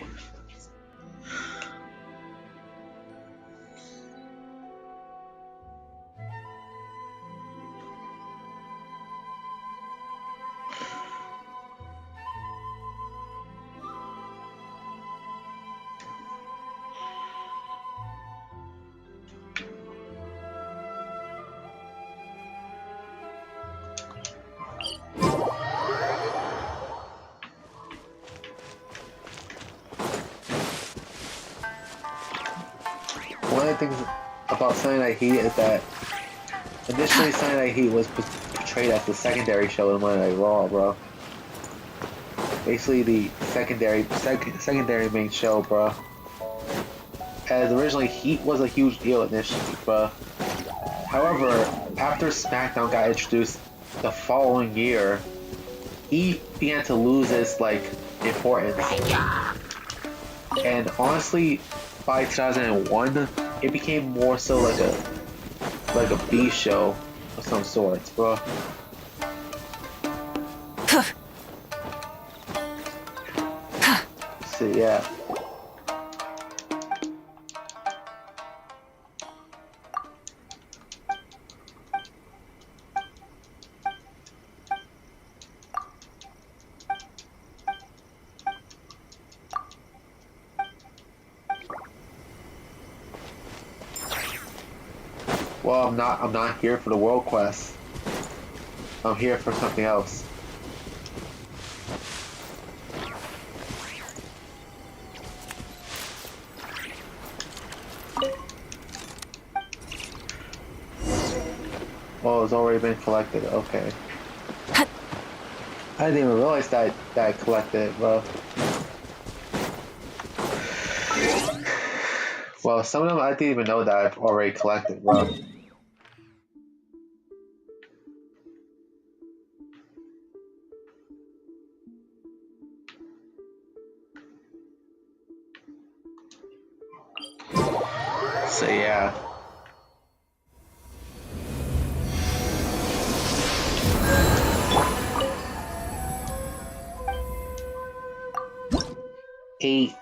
One of the things about Sunday Night Heat is that initially Sunday Night Heat was portrayed as the secondary show in Monday Night Raw, bro. Basically the secondary main show, bro. As originally Heat was a huge deal initially, bro. However, after SmackDown got introduced the following year, Heat began to lose its like importance. And honestly, by 2001, it became more so like a B show of some sorts, bro. So yeah. Well, I'm not here for the world quest. I'm here for something else. Oh, it's already been collected. Okay. I didn't even realize that I collected it, bro. Well, some of them I didn't even know that I've already collected, bro. So yeah. 8.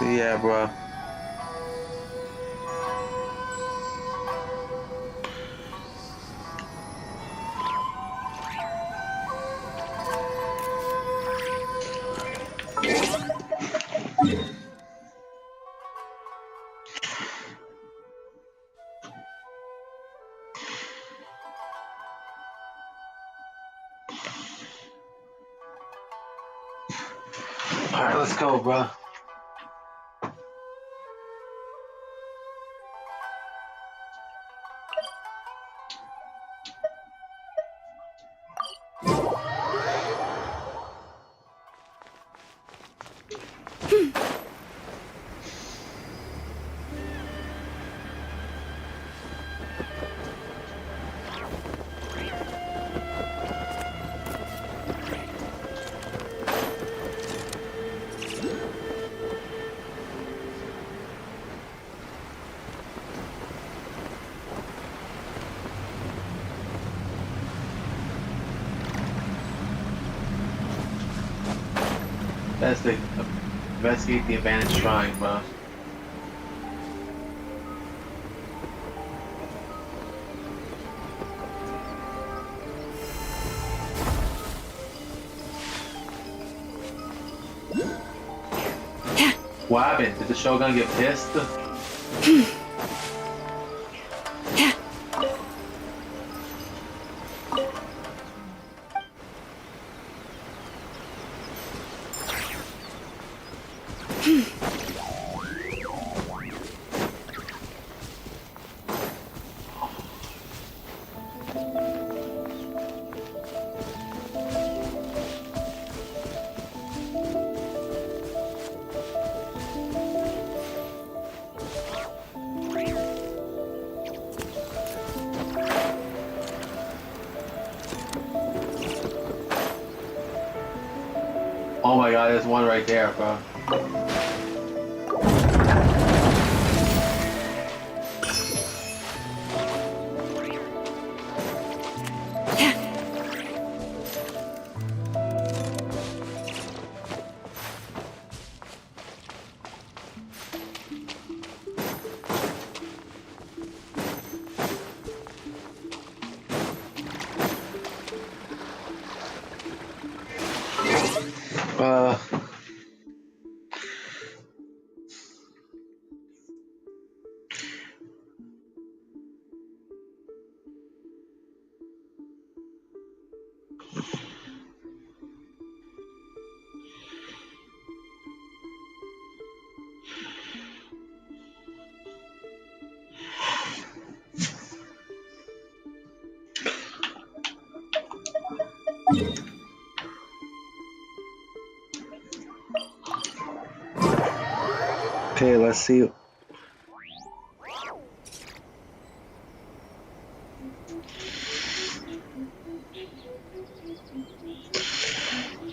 Yeah, bro. Alright, let's go, bro. That's the investigate the abandoned shrine, bro. What happened? Did the Shogun get pissed? Oh my god, there's one right there, bro. Uh, okay, let's see.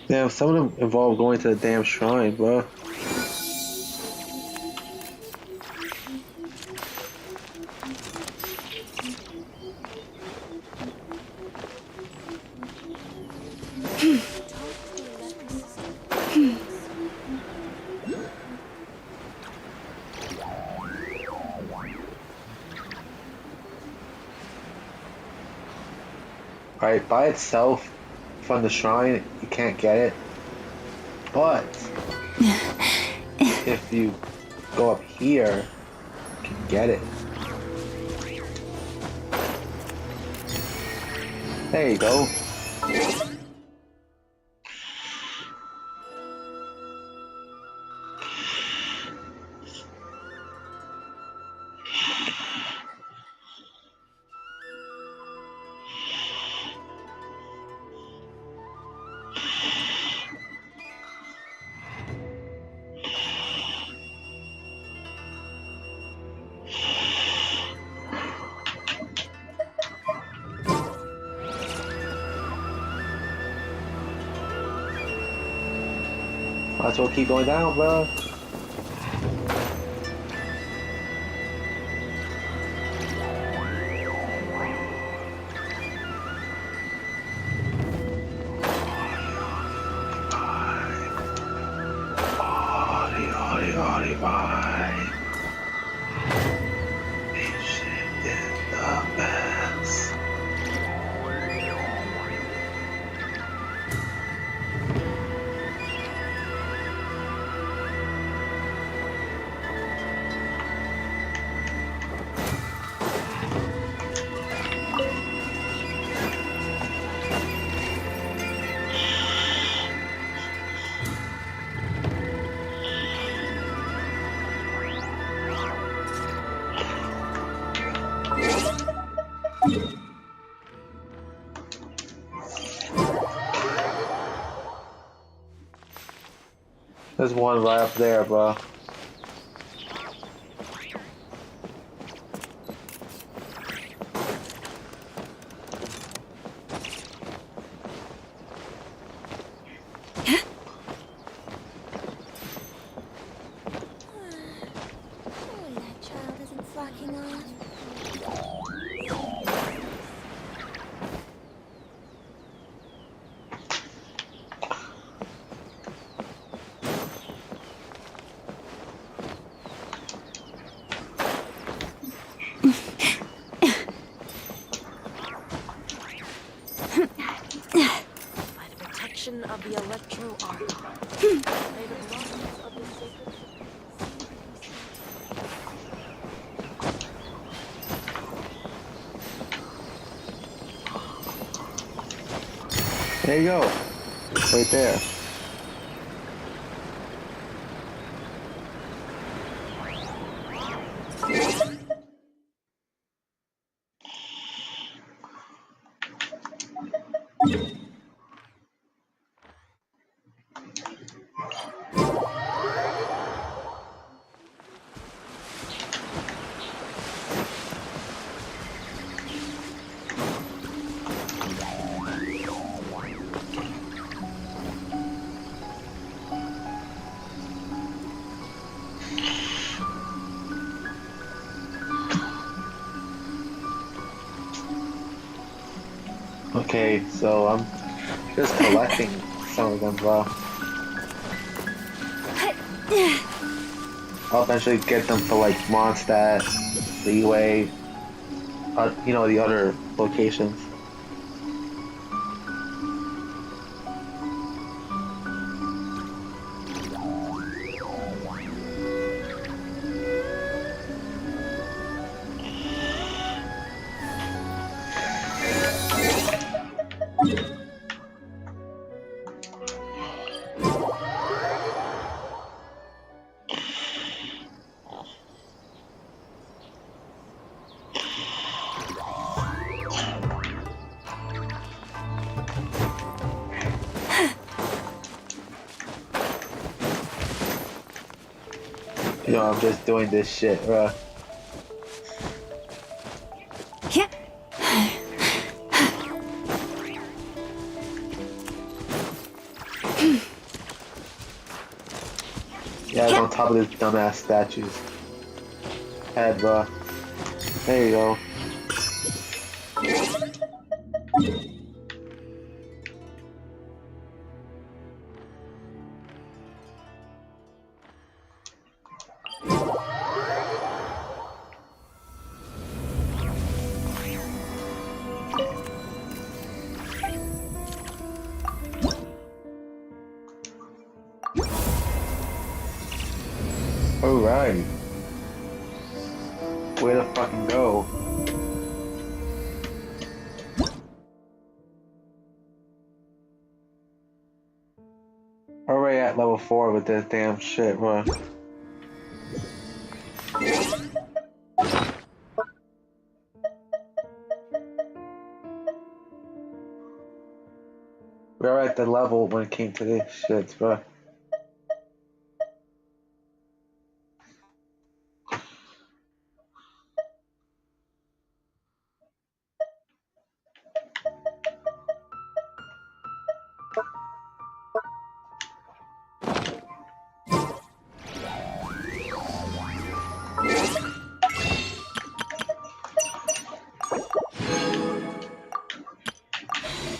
Damn, some of them involve going to the damn shrine, bro. Alright, by itself, from the shrine, you can't get it. But, if you go up here, you can get it. There you go. Might as well keep going down, bro. fine. Ancient is the best. There's one right up there, bro. That child isn't slacking off. By the protection of the Electro Arc, may the blossoms of the sacred There you go. Right there. Okay, so I'm just collecting some of them, bro. I'll eventually get them for like Mondstadt, Leeway, you know, the other locations. You know, I'm just doing this shit, bro. Yeah. Yeah, it's on top of this dumbass statue's head, bro. There you go. Alright. Way to fucking go. Already at level 4 with this damn shit, bro. We're at the level when it came to this shit, bro.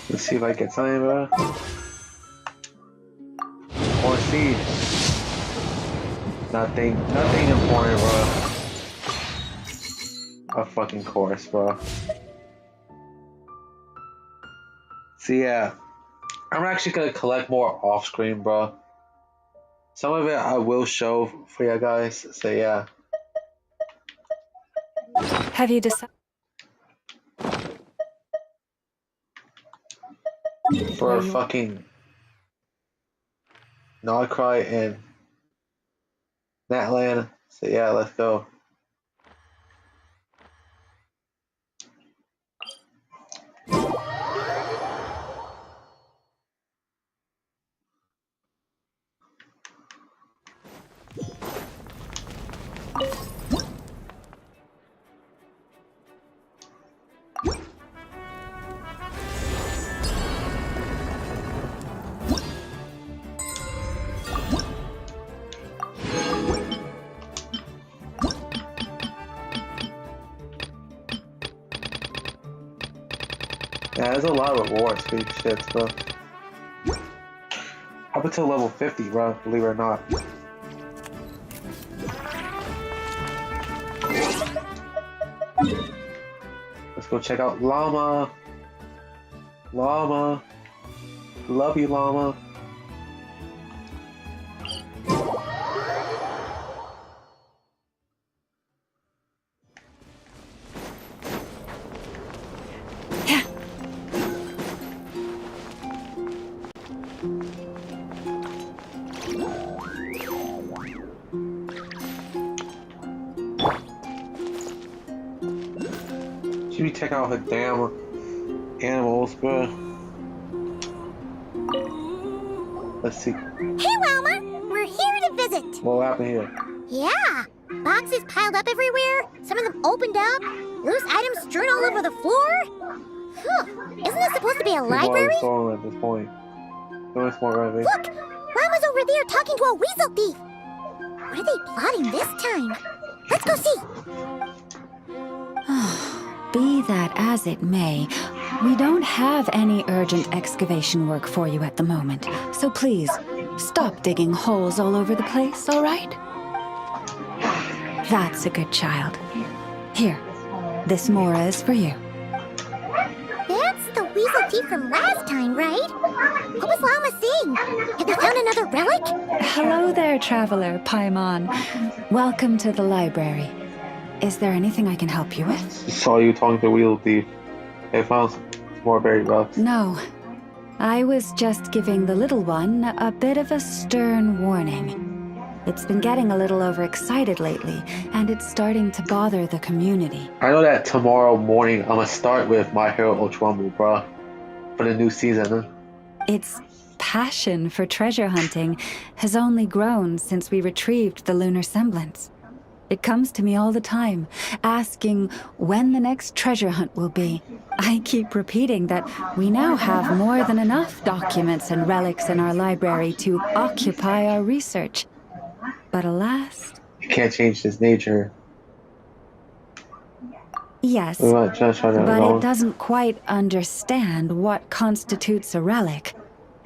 Let's see if I get something, bro. More seed. Nothing important, bro. A fucking course, bro. So yeah, I'm actually gonna collect more off screen, bro. Some of it I will show for you guys. So yeah. Have you decided? For fucking Nodcry and Natlan. So yeah, let's go. Yeah, there's a lot of rewards for these shits, bro. Up until level 50, bro, believe it or not. Let's go check out Llama. Llama. Love you, Llama. Should we check out her damn animals, bro? Let's see. Hey, Llama! We're here to visit. What happened here? Yeah, boxes piled up everywhere. Some of them opened up. Loose items strewn all over the floor. Isn't this supposed to be a library? At this point. No more right. Look! Llama's over there talking to a weasel thief. What are they plotting this time? Let's go see. Be that as it may, we don't have any urgent excavation work for you at the moment. So please, stop digging holes all over the place, all right? That's a good child. Here, this Mora is for you. That's the weasel thief from last time, right? What was Llama saying? Have they found another relic? Hello there, traveler, Paimon. Welcome to the library. Is there anything I can help you with? Saw you talking to Wheel Thief. They found some more berry rocks. No. I was just giving the little one a bit of a stern warning. It's been getting a little overexcited lately, and it's starting to bother the community. I know that tomorrow morning I'm gonna start with My Hero Ultra Rumble, bro. For the new season. Its passion for treasure hunting has only grown since we retrieved the lunar semblance. It comes to me all the time, asking when the next treasure hunt will be. I keep repeating that we now have more than enough documents and relics in our library to occupy our research. But alas... You can't change his nature. Yes, but it doesn't quite understand what constitutes a relic.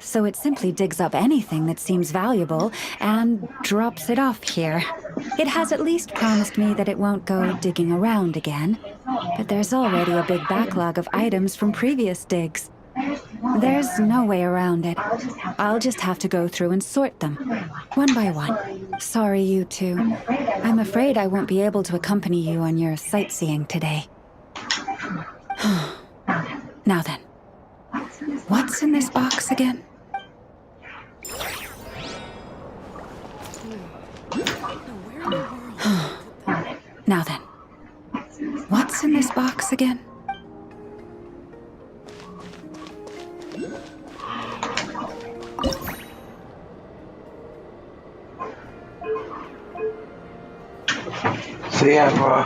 So it simply digs up anything that seems valuable and drops it off here. It has at least promised me that it won't go digging around again. But there's already a big backlog of items from previous digs. There's no way around it. I'll just have to go through and sort them, one by one. Sorry, you two. I'm afraid I won't be able to accompany you on your sightseeing today. Now then, what's in this box again? Now then, what's in this box again? So yeah, bro.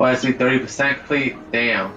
Well, I see 30% complete. Damn.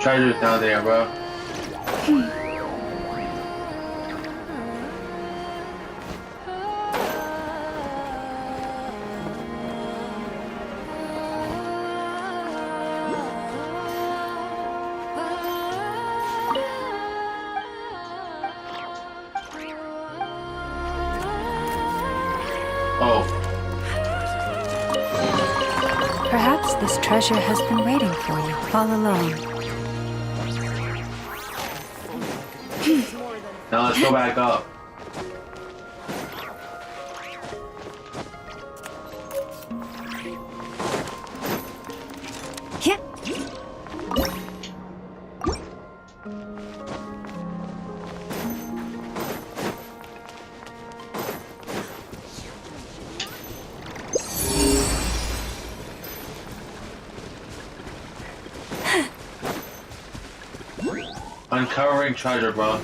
Treasure's down there, bro. Oh. Perhaps this treasure has been waiting for you all along. Now let's go back up. Yeah. Uncovering treasure, bro.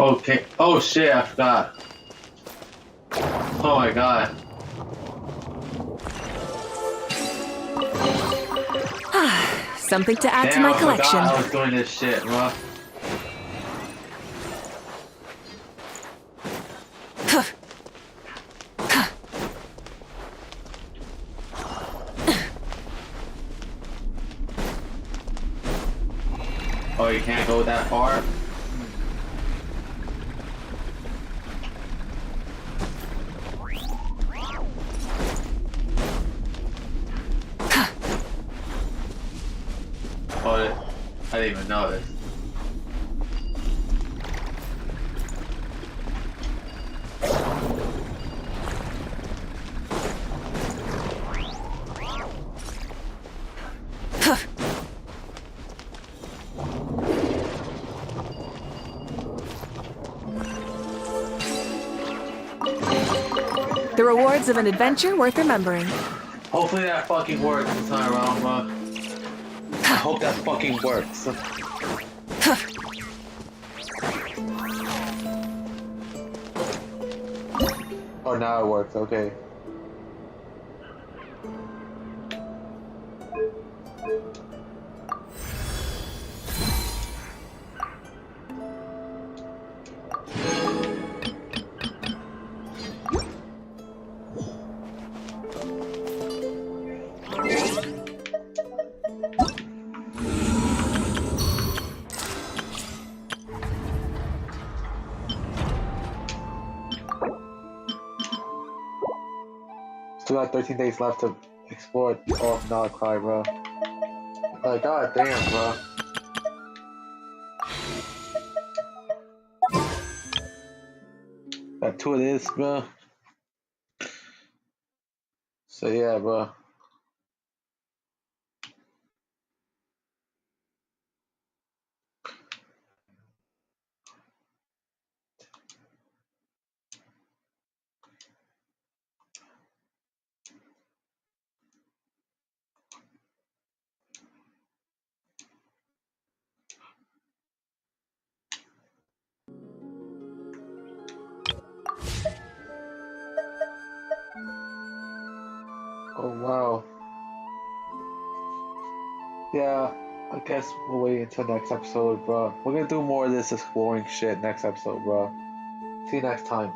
Okay. Oh shit, I forgot. Oh my god. Something to add Damn, to my I collection. forgot I was doing this shit, bro. Oh, you can't go that far? Oh, I didn't even notice. The rewards of an adventure worth remembering. Hopefully that fucking works this time around, bro. I hope that fucking works. Oh, now it works, okay. Still got 13 days left to explore. Oh, not cry, bro. Like, god damn, bro. Got 2 of this, bro. So yeah, bro. Oh wow. Yeah, I guess we'll wait until next episode, bro. We're gonna do more of this exploring shit next episode, bro. See you next time.